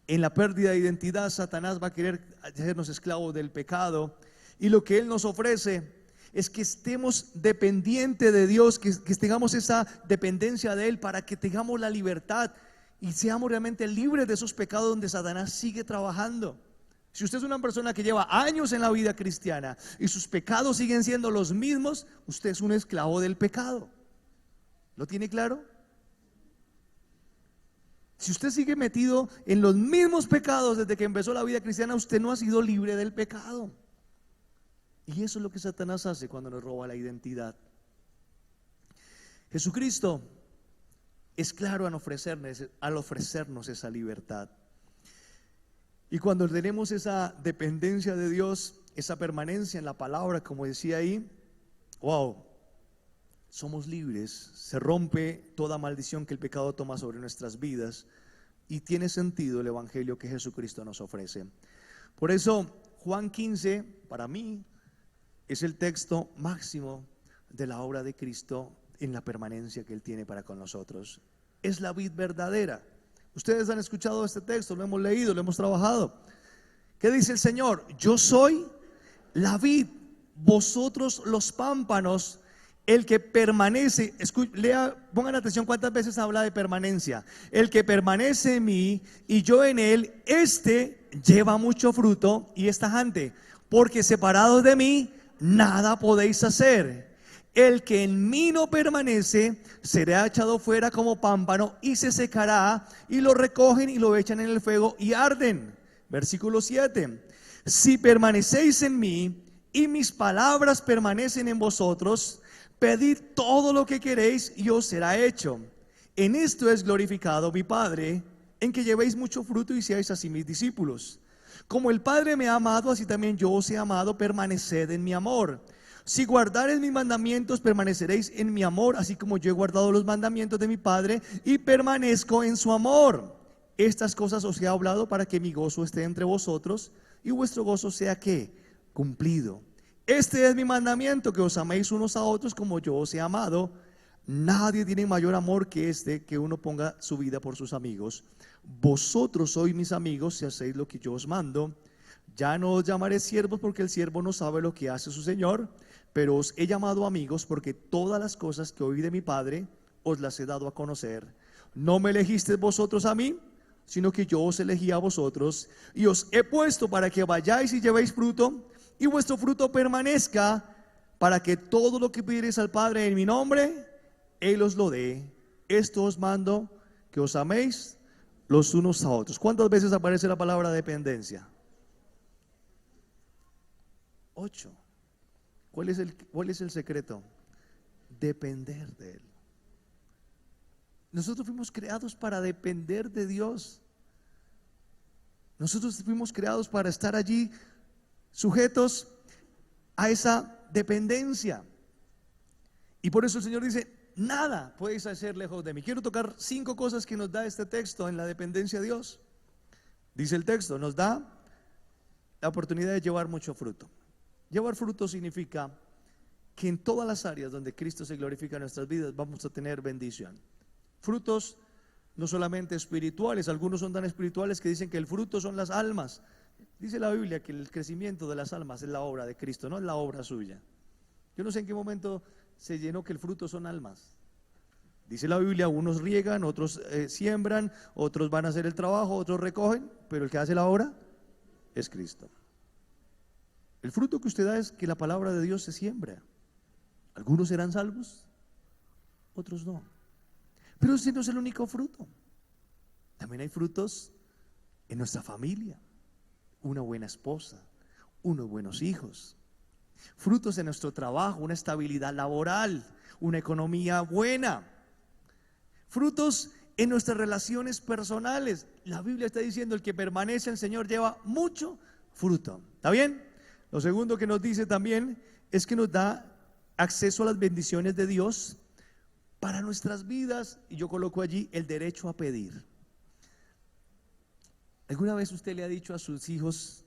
En la pérdida de identidad, Satanás va a querer hacernos esclavos del pecado, y lo que él nos ofrece es que estemos dependientes de Dios, que tengamos esa dependencia de él, para que tengamos la libertad y seamos realmente libres de esos pecados donde Satanás sigue trabajando. Si usted es una persona que lleva años en la vida cristiana y sus pecados siguen siendo los mismos, usted es un esclavo del pecado. ¿Lo tiene claro? Si usted sigue metido en los mismos pecados desde que empezó la vida cristiana, usted no ha sido libre del pecado. Y eso es lo que Satanás hace cuando nos roba la identidad. Jesucristo es claro al ofrecernos esa libertad. Y cuando tenemos esa dependencia de Dios, esa permanencia en la palabra, como decía ahí, wow, somos libres. Se rompe toda maldición que el pecado toma sobre nuestras vidas, y tiene sentido el evangelio que Jesucristo nos ofrece. Por eso Juan 15 para mí es el texto máximo de la obra de Cristo en la permanencia que Él tiene para con nosotros. Es la vid verdadera. Ustedes han escuchado este texto, lo hemos leído, lo hemos trabajado. ¿Qué dice el Señor? Yo soy la vid, vosotros los pámpanos. El que permanece, pongan atención cuántas veces habla de permanencia. El que permanece en mí y yo en él, este lleva mucho fruto y es tajante, porque separados de mí nada podéis hacer. El que en mí no permanece será echado fuera como pámpano y se secará, y lo recogen y lo echan en el fuego y arden. Versículo 7. Si permanecéis en mí y mis palabras permanecen en vosotros, pedid todo lo que queréis y os será hecho. En esto es glorificado mi Padre, en que llevéis mucho fruto y seáis así mis discípulos. Como el Padre me ha amado, así también yo os he amado, permaneced en mi amor. Si guardareis mis mandamientos, permaneceréis en mi amor, así como yo he guardado los mandamientos de mi Padre y permanezco en su amor. Estas cosas os he hablado para que mi gozo esté entre vosotros y vuestro gozo sea ¿qué? Cumplido. Este es mi mandamiento, que os améis unos a otros como yo os he amado. Nadie tiene mayor amor que este, que uno ponga su vida por sus amigos. Vosotros sois mis amigos si hacéis lo que yo os mando. Ya no os llamaré siervos, porque el siervo no sabe lo que hace su señor, pero os he llamado amigos, porque todas las cosas que oí de mi Padre os las he dado a conocer. No me elegisteis vosotros a mí, sino que yo os elegí a vosotros, y os he puesto para que vayáis y llevéis fruto, y vuestro fruto permanezca, para que todo lo que pidiereis al Padre en mi nombre, Él os lo dé. Esto os mando, que os améis los unos a otros. ¿Cuántas veces aparece la palabra dependencia? 8. ¿Cuál es el secreto? Depender de Él. Nosotros fuimos creados para depender de Dios. Nosotros fuimos creados para estar allí sujetos a esa dependencia. Y por eso el Señor dice: nada podéis hacer lejos de mí. Quiero tocar 5 cosas que nos da este texto en la dependencia de Dios. Dice el texto, nos da la oportunidad de llevar mucho fruto. Llevar fruto significa que en todas las áreas donde Cristo se glorifica en nuestras vidas vamos a tener bendición. Frutos no solamente espirituales, algunos son tan espirituales que dicen que el fruto son las almas. Dice la Biblia que el crecimiento de las almas es la obra de Cristo, no es la obra suya. Yo no sé en qué momento se llenó que el fruto son almas. Dice la Biblia, unos riegan, otros siembran, otros van a hacer el trabajo, otros recogen, pero el que hace la obra es Cristo. El fruto que usted da es que la palabra de Dios se siembra. Algunos serán salvos, otros no. Pero ese no es el único fruto. También hay frutos en nuestra familia. Una buena esposa, unos buenos hijos. Frutos en nuestro trabajo, una estabilidad laboral, una economía buena. Frutos en nuestras relaciones personales. La Biblia está diciendo: el que permanece en el Señor lleva mucho fruto. ¿Está bien? Lo segundo que nos dice también es que nos da acceso a las bendiciones de Dios para nuestras vidas, y yo coloco allí el derecho a pedir. ¿Alguna vez usted le ha dicho a sus hijos: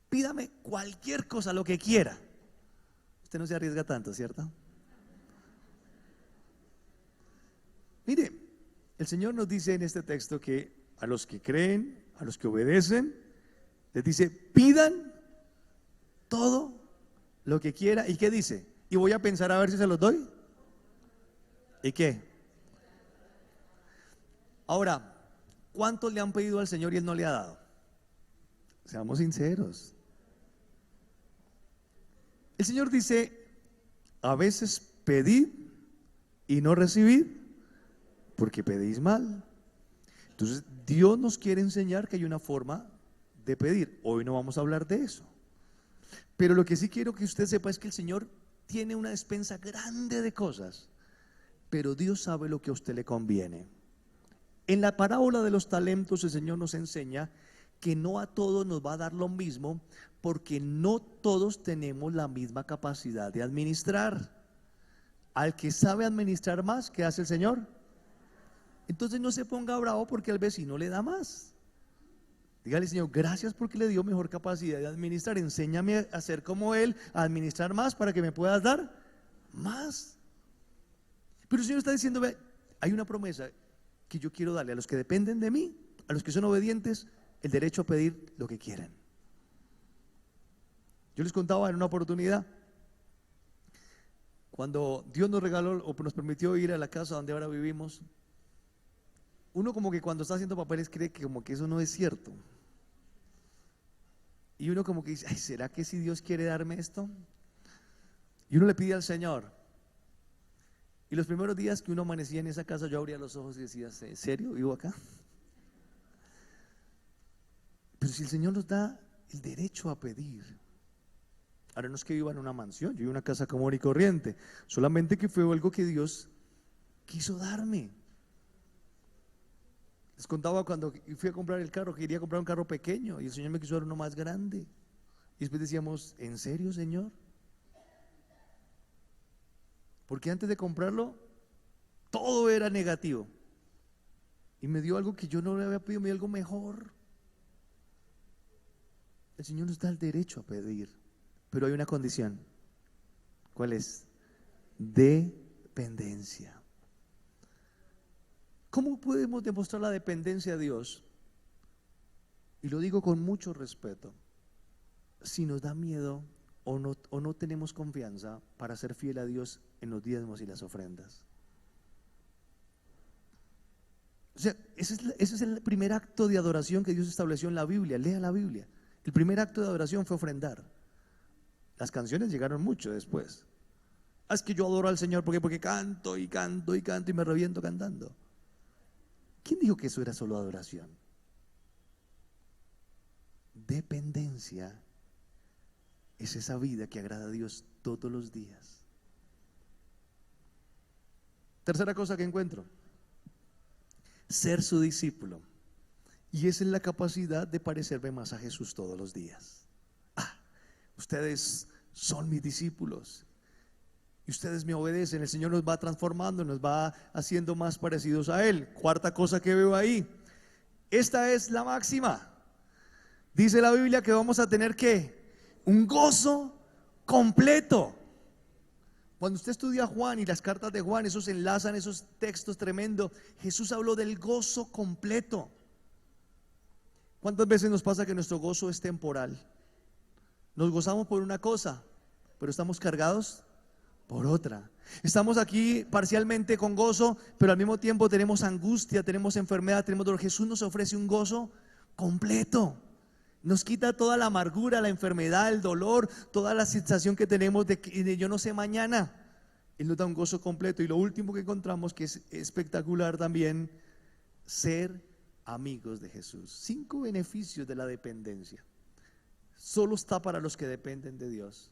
pídame cualquier cosa, lo que quiera? Usted no se arriesga tanto, ¿cierto? Mire, el Señor nos dice en este texto que a los que creen, a los que obedecen, les dice: pidan todo lo que quiera. ¿Y qué dice? Y voy a pensar a ver si se los doy. ¿Y qué? Ahora, ¿cuántos le han pedido al Señor y Él no le ha dado? Seamos sinceros. El Señor dice: a veces pedid y no recibid, porque pedís mal. Entonces Dios nos quiere enseñar que hay una forma de pedir. Hoy no vamos a hablar de eso, pero lo que sí quiero que usted sepa es que el Señor tiene una despensa grande de cosas, pero Dios sabe lo que a usted le conviene. En la parábola de los talentos el Señor nos enseña que no a todos nos va a dar lo mismo, porque no todos tenemos la misma capacidad de administrar. Al que sabe administrar más, ¿qué hace el Señor? Entonces no se ponga bravo porque al vecino le da más. Dígale: Señor, gracias porque le dio mejor capacidad de administrar. Enséñame a ser como Él, a administrar más para que me puedas dar más. Pero el Señor está diciendo: ve, hay una promesa que yo quiero darle a los que dependen de mí, a los que son obedientes, el derecho a pedir lo que quieran. Yo les contaba en una oportunidad, cuando Dios nos regaló o nos permitió ir a la casa donde ahora vivimos, uno como que cuando está haciendo papeles cree que como que eso no es cierto. Y uno como que dice: ay, ¿será que si Dios quiere darme esto? Y uno le pide al Señor. Y los primeros días que uno amanecía en esa casa, yo abría los ojos y decía: ¿en serio vivo acá? Pero si el Señor nos da el derecho a pedir. Ahora no es que viva en una mansión, yo vivo en una casa común y corriente, solamente que fue algo que Dios quiso darme. Les contaba cuando fui a comprar el carro, quería comprar un carro pequeño y el Señor me quiso dar uno más grande. Y después decíamos, ¿en serio, Señor? Porque antes de comprarlo, todo era negativo. Y me dio algo que yo no le había pedido, me dio algo mejor. El Señor nos da el derecho a pedir, pero hay una condición. ¿Cuál es? Dependencia. ¿Cómo podemos demostrar la dependencia a Dios? Y lo digo con mucho respeto. Si nos da miedo o no tenemos confianza para ser fiel a Dios en los diezmos y las ofrendas. O sea, ese es el primer acto de adoración que Dios estableció en la Biblia. Lea la Biblia. El primer acto de adoración fue ofrendar. Las canciones llegaron mucho después. Es que yo adoro al Señor porque canto y canto y canto y me reviento cantando. ¿Quién dijo que eso era solo adoración? Dependencia es esa vida que agrada a Dios todos los días. Tercera cosa que encuentro: ser su discípulo. Y esa es la capacidad de parecerme más a Jesús todos los días. Ustedes son mis discípulos y ustedes me obedecen. El Señor nos va transformando, nos va haciendo más parecidos a Él. Cuarta cosa que veo ahí: esta es la máxima. Dice la Biblia que vamos a tener ¿qué? Un gozo completo. Cuando usted estudia a Juan y las cartas de Juan, esos enlazan esos textos tremendos. Jesús habló del gozo completo. ¿Cuántas veces nos pasa que nuestro gozo es temporal? Nos gozamos por una cosa, pero estamos cargados por otra. Estamos aquí parcialmente con gozo, pero al mismo tiempo tenemos angustia, tenemos enfermedad, tenemos dolor. Jesús nos ofrece un gozo completo. Nos quita toda la amargura, la enfermedad, el dolor, toda la sensación que tenemos de yo no sé mañana. Él nos da un gozo completo. Y lo último que encontramos, que es espectacular también: ser amigos de Jesús. 5 beneficios de la dependencia. Solo está para los que dependen de Dios.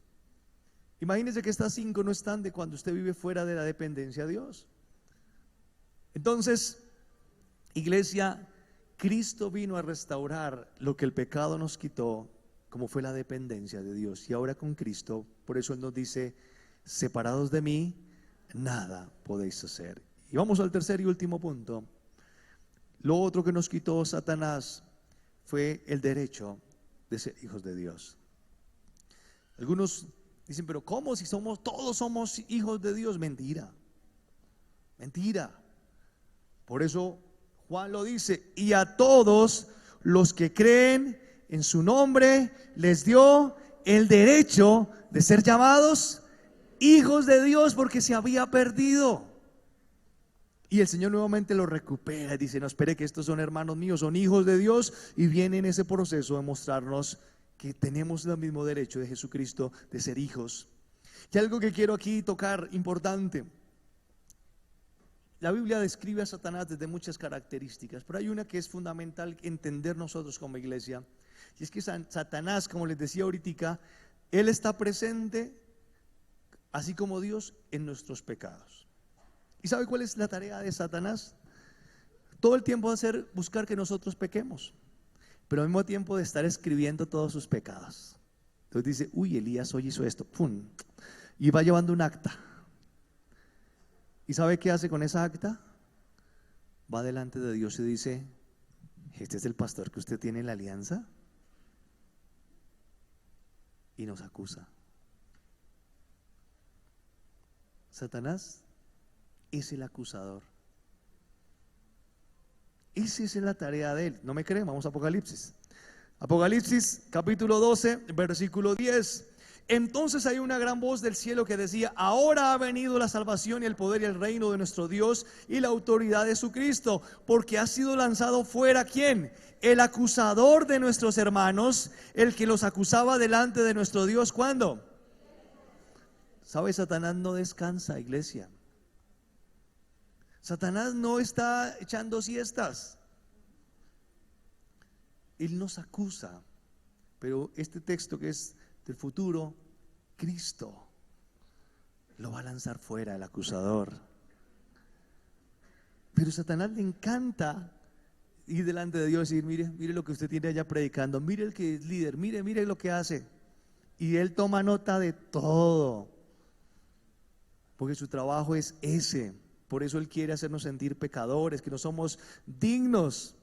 Imagínense que estas 5 no están de cuando usted vive fuera de la dependencia de Dios. Entonces, iglesia, Cristo vino a restaurar lo que el pecado nos quitó, como fue la dependencia de Dios. Y ahora con Cristo, por eso Él nos dice: separados de mí, nada podéis hacer. Y vamos al tercer y último punto. Lo otro que nos quitó Satanás fue el derecho de ser hijos de Dios. Algunos dicen: pero ¿cómo si todos somos hijos de Dios? Mentira, mentira. Por eso Juan lo dice: y a todos los que creen en su nombre les dio el derecho de ser llamados hijos de Dios, porque se había perdido. Y el Señor nuevamente lo recupera y dice: no espere, que estos son hermanos míos, son hijos de Dios. Y viene en ese proceso de mostrarnos que tenemos el mismo derecho de Jesucristo de ser hijos. Y algo que quiero aquí tocar importante: la Biblia describe a Satanás desde muchas características, pero hay una que es fundamental entender nosotros como iglesia. Y es que Satanás, como les decía ahorita, él está presente, así como Dios, en nuestros pecados. ¿Y sabe cuál es la tarea de Satanás? Todo el tiempo buscar que nosotros pequemos, pero al mismo tiempo de estar escribiendo todos sus pecados. Entonces dice: uy, Elías hoy hizo esto, ¡pum! Y va llevando un acta. ¿Y sabe qué hace con esa acta? Va delante de Dios y dice: este es el pastor que usted tiene en la alianza. Y nos acusa. Satanás es el acusador. Esa es la tarea de él. ¿No me creen? Vamos a Apocalipsis. Apocalipsis capítulo 12, versículo 10. Entonces hay una gran voz del cielo que decía: ahora ha venido la salvación y el poder y el reino de nuestro Dios y la autoridad de su Cristo, porque ha sido lanzado fuera ¿quién? El acusador de nuestros hermanos, el que los acusaba delante de nuestro Dios. ¿Cuándo? ¿Sabe? Satanás no descansa, iglesia. Satanás no está echando siestas. Él nos acusa. Pero este texto que es del futuro, Cristo lo va a lanzar fuera, el acusador. Pero a Satanás le encanta ir delante de Dios y decir, mire, mire lo que usted tiene allá predicando, mire el que es líder, mire, mire lo que hace. Y Él toma nota de todo, porque su trabajo es ese. Por eso Él quiere hacernos sentir pecadores, que no somos dignos.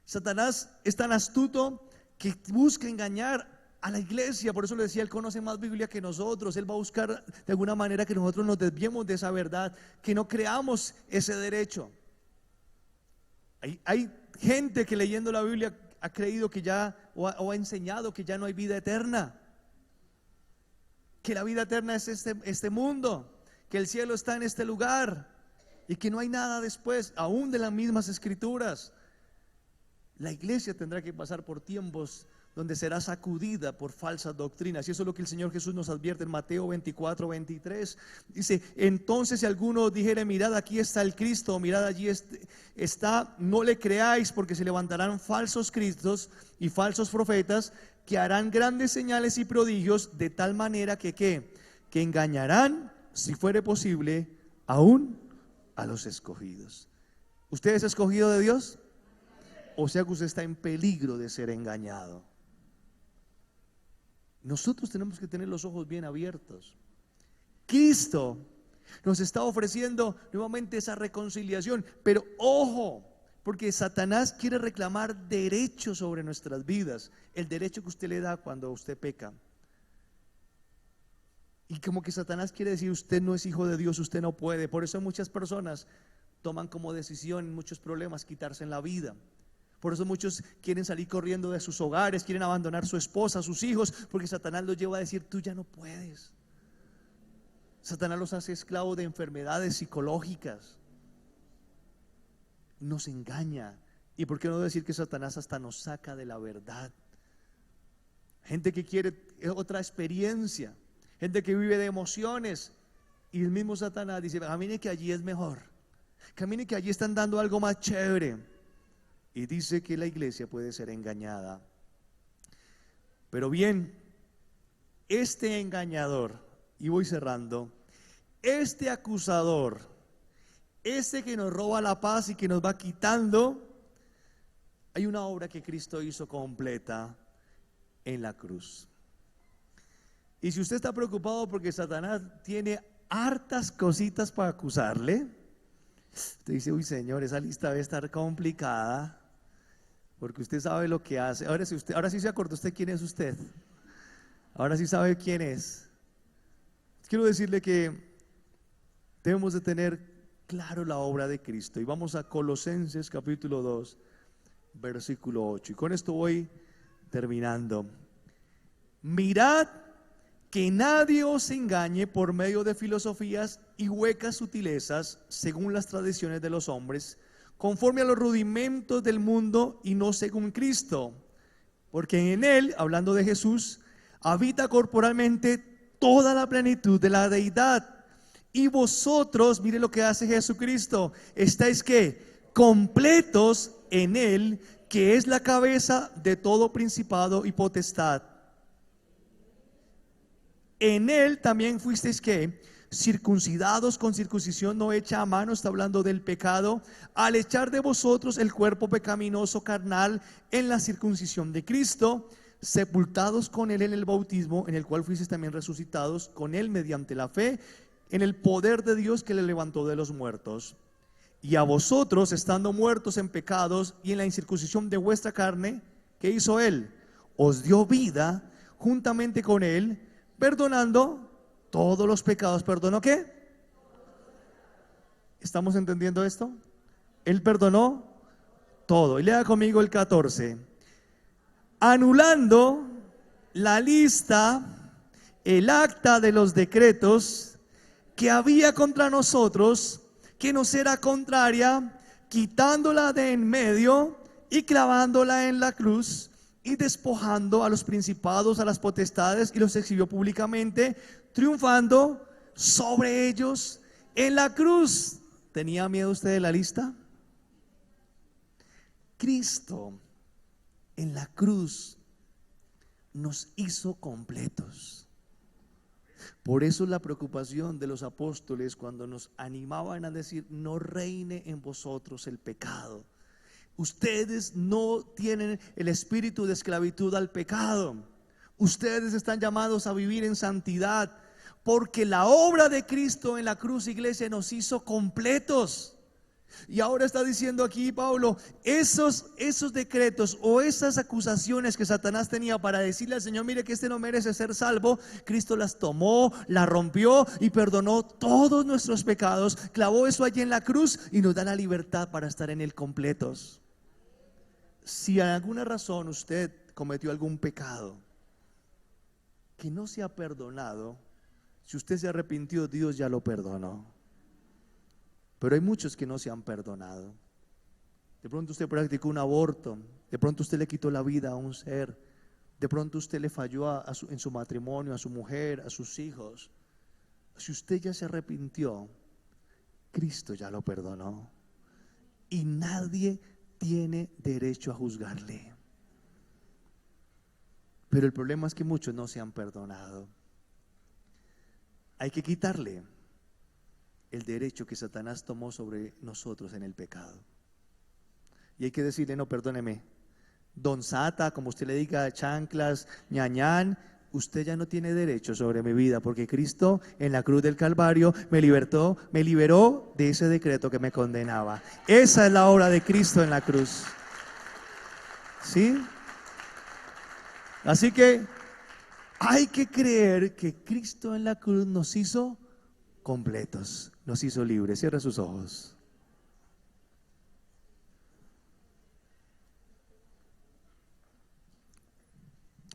Satanás es tan astuto que busca engañar a la iglesia. Por eso le decía, Él conoce más Biblia que nosotros. Él va a buscar de alguna manera que nosotros nos desviemos de esa verdad, que no creamos ese derecho. Hay gente que leyendo la Biblia ha creído que ya, o ha enseñado que ya no hay vida eterna, que la vida eterna es este mundo, que el cielo está en este lugar y que no hay nada después, aún de las mismas escrituras. La iglesia tendrá que pasar por tiempos donde será sacudida por falsas doctrinas, y eso es lo que el Señor Jesús nos advierte en Mateo 24, 23. Dice, entonces si alguno dijere, mirad aquí está el Cristo, mirad allí está, no le creáis, porque se levantarán falsos cristos y falsos profetas, que harán grandes señales y prodigios, de tal manera que engañarán, si fuere posible, aún a los escogidos. ¿Usted es escogido de Dios? O sea que usted está en peligro de ser engañado. Nosotros tenemos que tener los ojos bien abiertos. Cristo nos está ofreciendo nuevamente esa reconciliación, pero ojo, porque Satanás quiere reclamar derechos sobre nuestras vidas, el derecho que usted le da cuando usted peca. Y como que Satanás quiere decir, usted no es hijo de Dios, usted no puede. Por eso muchas personas toman como decisión en muchos problemas quitarse en la vida. Por eso muchos quieren salir corriendo de sus hogares, quieren abandonar a su esposa, a sus hijos, porque Satanás los lleva a decir, tú ya no puedes. Satanás los hace esclavos de enfermedades psicológicas, nos engaña. ¿Y por qué no decir que Satanás hasta nos saca de la verdad? Gente que quiere otra experiencia, gente que vive de emociones, y el mismo Satanás dice, camine que allí es mejor, camine que allí están dando algo más chévere. Y dice que la iglesia puede ser engañada. Pero bien, este engañador, y voy cerrando, este acusador, este que nos roba la paz y que nos va quitando, hay una obra que Cristo hizo completa en la cruz. Y si usted está preocupado porque Satanás tiene hartas cositas para acusarle, usted dice, uy Señor, esa lista debe estar complicada, porque usted sabe lo que hace. Ahora sí se acordó usted quién es usted. Ahora sí sabe quién es. Quiero decirle que debemos de tener claro la obra de Cristo. Y vamos a Colosenses capítulo 2, versículo 8. Y con esto voy terminando. Mirad que nadie os engañe por medio de filosofías y huecas sutilezas, según las tradiciones de los hombres, conforme a los rudimentos del mundo y no según Cristo, porque en Él, hablando de Jesús, habita corporalmente toda la plenitud de la deidad. Y vosotros, mire lo que hace Jesucristo, estáis ¿qué? Completos en Él, que es la cabeza de todo principado y potestad. En Él también fuisteis ¿qué? Circuncidados con circuncisión no hecha a mano, está hablando del pecado, al echar de vosotros el cuerpo pecaminoso carnal en la circuncisión de Cristo, sepultados con Él en el bautismo, en el cual fuisteis también resucitados con Él mediante la fe en el poder de Dios que le levantó de los muertos. Y a vosotros, estando muertos en pecados y en la incircuncisión de vuestra carne, ¿qué hizo Él? Os dio vida juntamente con Él, perdonando todos los pecados. ¿Perdonó qué? ¿Estamos entendiendo esto? Él perdonó todo. Y lea conmigo el 14. Anulando la lista, el acta de los decretos que había contra nosotros, que nos era contraria, quitándola de en medio y clavándola en la cruz, y despojando a los principados, a las potestades, y los exhibió públicamente, triunfando sobre ellos en la cruz. ¿Tenía miedo usted de la lista? Cristo en la cruz nos hizo completos. Por eso la preocupación de los apóstoles cuando nos animaban a decir, no reine en vosotros el pecado. Ustedes no tienen el espíritu de esclavitud al pecado. Ustedes están llamados a vivir en santidad, porque la obra de Cristo en la cruz, iglesia, nos hizo completos. Y ahora está diciendo aquí Pablo, esos decretos o esas acusaciones que Satanás tenía para decirle al Señor, mire que este no merece ser salvo, Cristo las tomó, las rompió y perdonó todos nuestros pecados, clavó eso allí en la cruz y nos da la libertad para estar en Él completos. Si a alguna razón usted cometió algún pecado que no se ha perdonado, si usted se arrepintió, Dios ya lo perdonó. Pero hay muchos que no se han perdonado. De pronto usted practicó un aborto, de pronto usted le quitó la vida a un ser, de pronto usted le falló en su matrimonio, a su mujer, a sus hijos. Si usted ya se arrepintió, Cristo ya lo perdonó. Y nadie tiene derecho a juzgarle. Pero el problema es que muchos no se han perdonado. Hay que quitarle el derecho que Satanás tomó sobre nosotros en el pecado. Y hay que decirle, no, perdóneme, don Sata, como usted le diga, chanclas, ñañán, usted ya no tiene derecho sobre mi vida, porque Cristo en la cruz del Calvario me liberó de ese decreto que me condenaba. Esa es la obra de Cristo en la cruz. ¿Sí? Así que hay que creer que Cristo en la cruz nos hizo completos, nos hizo libres. Cierra sus ojos.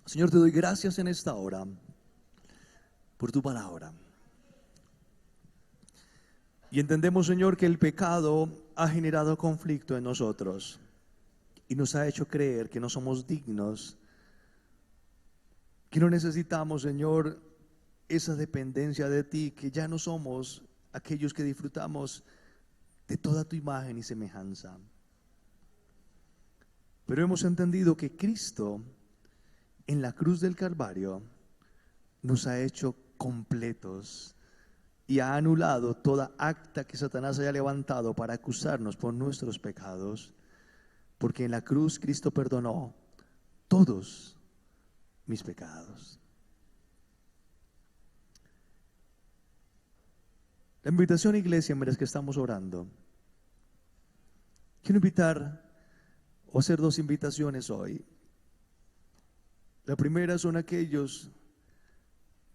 Señor, te doy gracias en esta hora por tu palabra. Y entendemos, Señor, que el pecado ha generado conflicto en nosotros y nos ha hecho creer que no somos dignos, que no necesitamos, Señor, esa dependencia de ti, que ya no somos aquellos que disfrutamos de toda tu imagen y semejanza. Pero hemos entendido que Cristo en la cruz del Calvario nos ha hecho completos y ha anulado toda acta que Satanás haya levantado para acusarnos por nuestros pecados, porque en la cruz Cristo perdonó todos mis pecados. La invitación, iglesia, mientras que estamos orando, quiero invitar o hacer dos invitaciones hoy. La primera son aquellos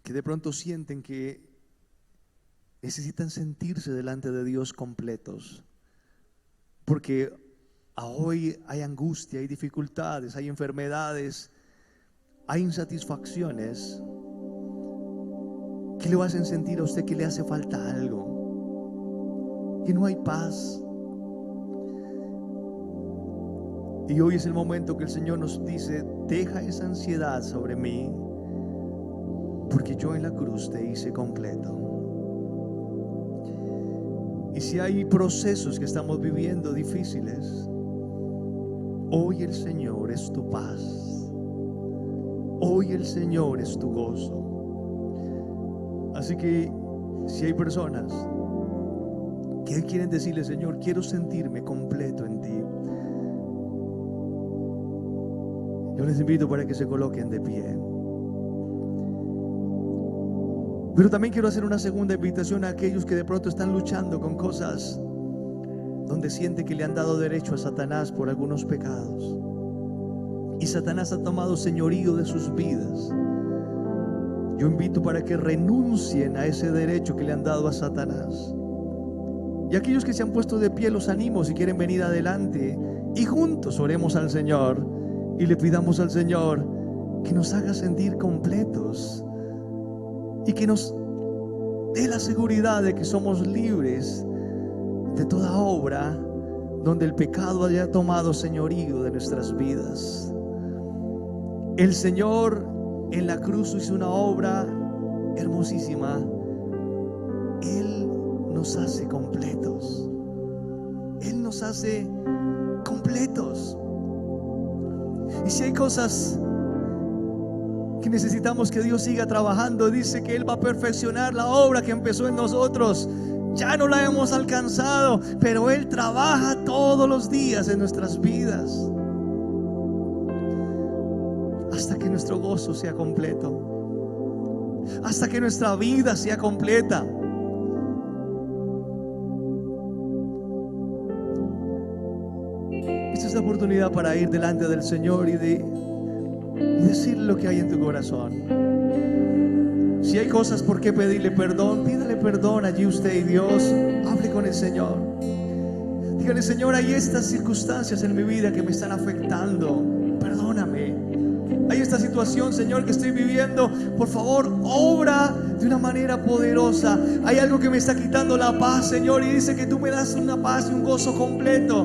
que de pronto sienten que necesitan sentirse delante de Dios completos, porque hoy hay angustia, hay dificultades, hay enfermedades, hay insatisfacciones que le hacen sentir a usted que le hace falta algo, que no hay paz. Y hoy es el momento que el Señor nos dice, deja esa ansiedad sobre mí, porque yo en la cruz te hice completo. Y si hay procesos que estamos viviendo difíciles, hoy el Señor es tu paz, hoy el Señor es tu gozo. Así que si hay personas que quieren decirle, Señor, quiero sentirme completo en ti, yo les invito para que se coloquen de pie. Pero también quiero hacer una segunda invitación a aquellos que de pronto están luchando con cosas donde sienten que le han dado derecho a Satanás por algunos pecados, y Satanás ha tomado señorío de sus vidas. Yo invito para que renuncien a ese derecho que le han dado a Satanás. Y aquellos que se han puesto de pie, los animo si quieren venir adelante y juntos oremos al Señor y le pidamos al Señor que nos haga sentir completos y que nos dé la seguridad de que somos libres de toda obra donde el pecado haya tomado señorío de nuestras vidas. El Señor en la cruz hizo una obra hermosísima. Él nos hace completos. Él nos hace completos. Y si hay cosas que necesitamos que Dios siga trabajando, dice que Él va a perfeccionar la obra que empezó en nosotros. ya no la hemos alcanzado, pero Él trabaja todos los días en nuestras vidas hasta que nuestro gozo sea completo, hasta que nuestra vida sea completa. Esta es la oportunidad para ir delante del Señor y decir lo que hay en tu corazón. Si hay cosas por qué pedirle perdón, pídale perdón allí usted y Dios. Hable con el Señor. Dígale: Señor, hay estas circunstancias en mi vida que me están afectando. Perdóname. Hay esta situación, Señor, que estoy viviendo. Por favor, obra de una manera poderosa. Hay algo que me está quitando la paz, Señor, y dice que tú me das una paz y un gozo completo.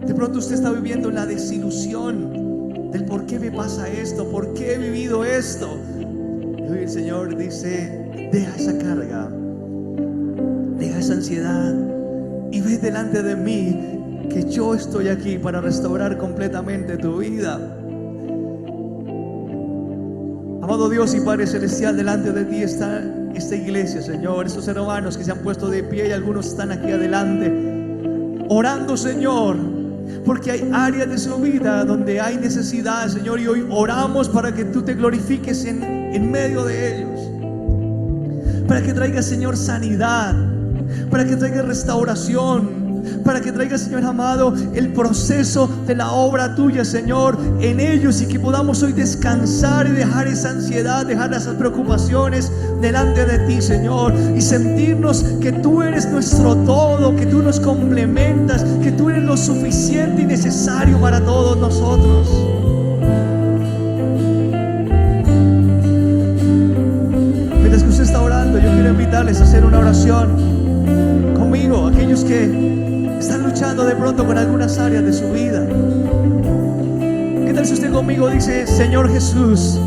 De pronto usted está viviendo la desilusión del por qué me pasa esto, por qué he vivido esto. Y hoy el Señor dice: deja esa carga, deja esa ansiedad y ve delante de mí, que yo estoy aquí para restaurar completamente tu vida. Amado Dios y Padre Celestial, delante de ti está esta iglesia, Señor, estos hermanos que se han puesto de pie y algunos están aquí adelante orando, Señor, porque hay áreas de su vida donde hay necesidad, Señor, y hoy oramos para que tú te glorifiques en medio de ellos, para que traiga, Señor, sanidad, para que traiga restauración, para que traiga, Señor amado, el proceso de la obra tuya, Señor, en ellos, y que podamos hoy descansar y dejar esa ansiedad, dejar esas preocupaciones delante de ti, Señor, y sentirnos que tú eres nuestro todo, que tú nos complementas, que tú eres lo suficiente y necesario para todos nosotros. Mientras que usted está orando, yo quiero invitarles a hacer una oración conmigo, aquellos que están luchando de pronto con algunas áreas de su vida. ¿Qué tal si usted conmigo dice: Señor Jesús,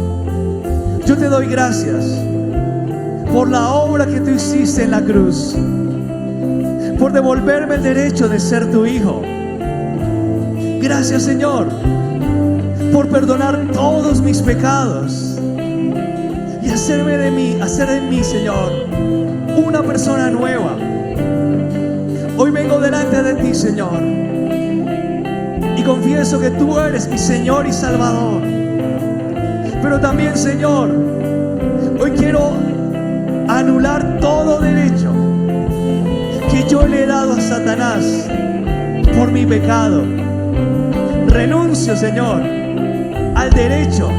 yo te doy gracias por la obra que tú hiciste en la cruz, por devolverme el derecho de ser tu hijo? Gracias, Señor, por perdonar todos mis pecados y hacer de mí, Señor, una persona nueva. Hoy vengo delante de ti, Señor, y confieso que tú eres mi Señor y Salvador. Pero también, Señor, hoy quiero anular todo derecho que yo le he dado a Satanás por mi pecado. Renuncio, Señor, al derecho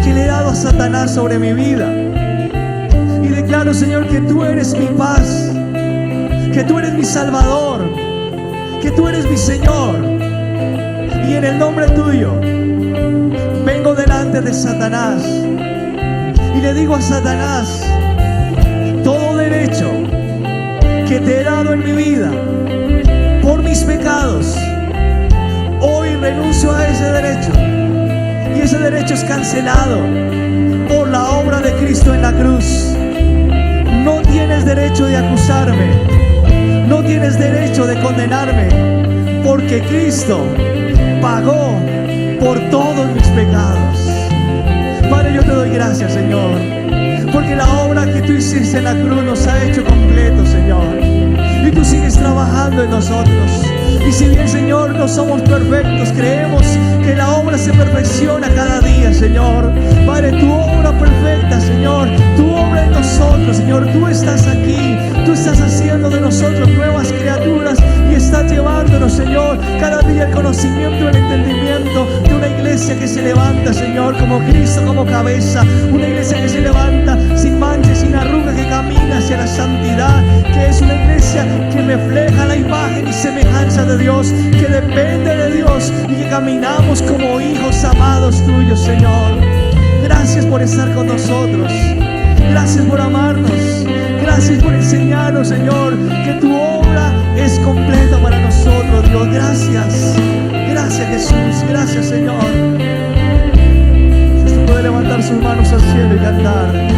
que le he dado a Satanás sobre mi vida, y declaro, Señor, que tú eres mi paz, que tú eres mi Salvador, que tú eres mi Señor. Y en el nombre tuyo vengo delante de Satanás y le digo a Satanás: todo derecho que te he dado en mi vida por mis pecados, hoy renuncio a ese derecho, y ese derecho es cancelado por la obra de Cristo en la cruz. No tienes derecho de acusarme, no tienes derecho de condenarme, porque Cristo pagó por todos mis pecados. Padre, yo te doy gracias, Señor, porque la obra que tú hiciste en la cruz nos ha hecho completos, Señor, y tú sigues trabajando en nosotros. Y si bien, Señor, no somos perfectos, creemos que la obra se perfecciona cada día, Señor. Padre, tu obra perfecta, Señor, tu obra en nosotros, Señor, tú estás aquí, tú estás haciendo de nosotros nuevas criaturas y estás llevándonos, Señor, cada día el conocimiento y el entendimiento de una iglesia que se levanta, Señor, como Cristo como cabeza, una iglesia que se levanta sin mancha, sin arrugas, que camina hacia la santidad, que es una iglesia que refleja la imagen y semejanza de Dios, que depende de Dios y que caminamos como hijos amados tuyos, Señor. Gracias por estar con nosotros, gracias por amarnos, gracias por enseñarnos, Señor, que tu obra es completa para nosotros, Dios. Gracias, gracias, Jesús, gracias, Señor. Si usted puede levantar sus manos al cielo y cantar.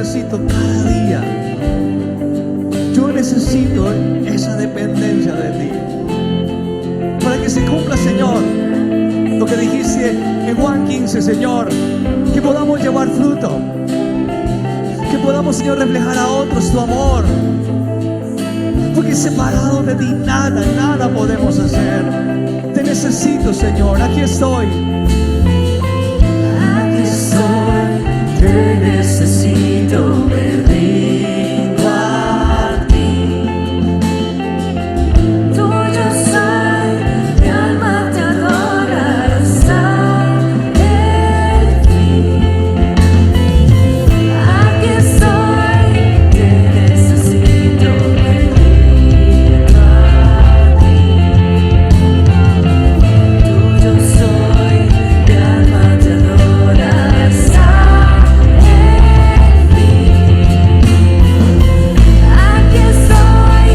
necesito cada día. Yo necesito esa dependencia de ti. Para que se cumpla, Señor, lo que dijiste en Juan 15, Señor. Que podamos llevar fruto. Que podamos, Señor, reflejar a otros tu amor. Porque separado de ti nada podemos hacer. Te necesito, Señor. Aquí estoy. Aquí estoy, te necesito, me rindo a ti. Tuyo soy, mi alma te adora hasta el fin. Aquí estoy, te necesito, me rindo a ti. Tuyo soy, mi alma te adora hasta el fin. Aquí estoy,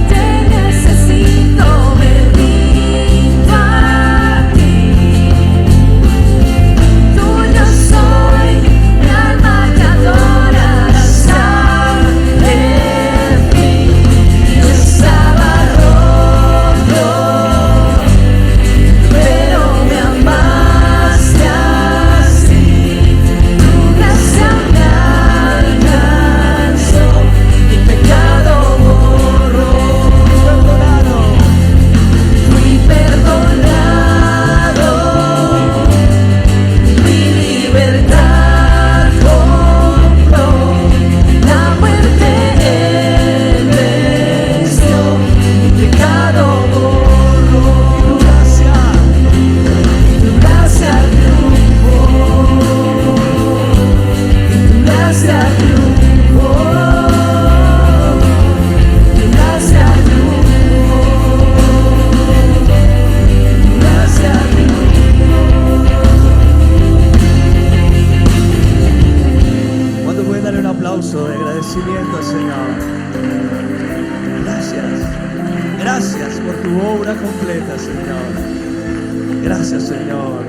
te necesito, me rindo a ti. Tuyo soy, mi alma te adora hasta el fin. Yo estaba roto, pero me amaste así. Tu gracia me alcanzó, mi pecado borró. Fui perdonado, mi libertad compró. La muerte Él venció, mi pecado borró. Tu gracia triunfó, tu gracia triunfó, tu gracia triunfó, tu gracia triunfó. ¿Cuándo pueden darle un aplauso de agradecimiento al Señor? Gracias. Gracias por tu obra completa, Señor. Gracias, Señor.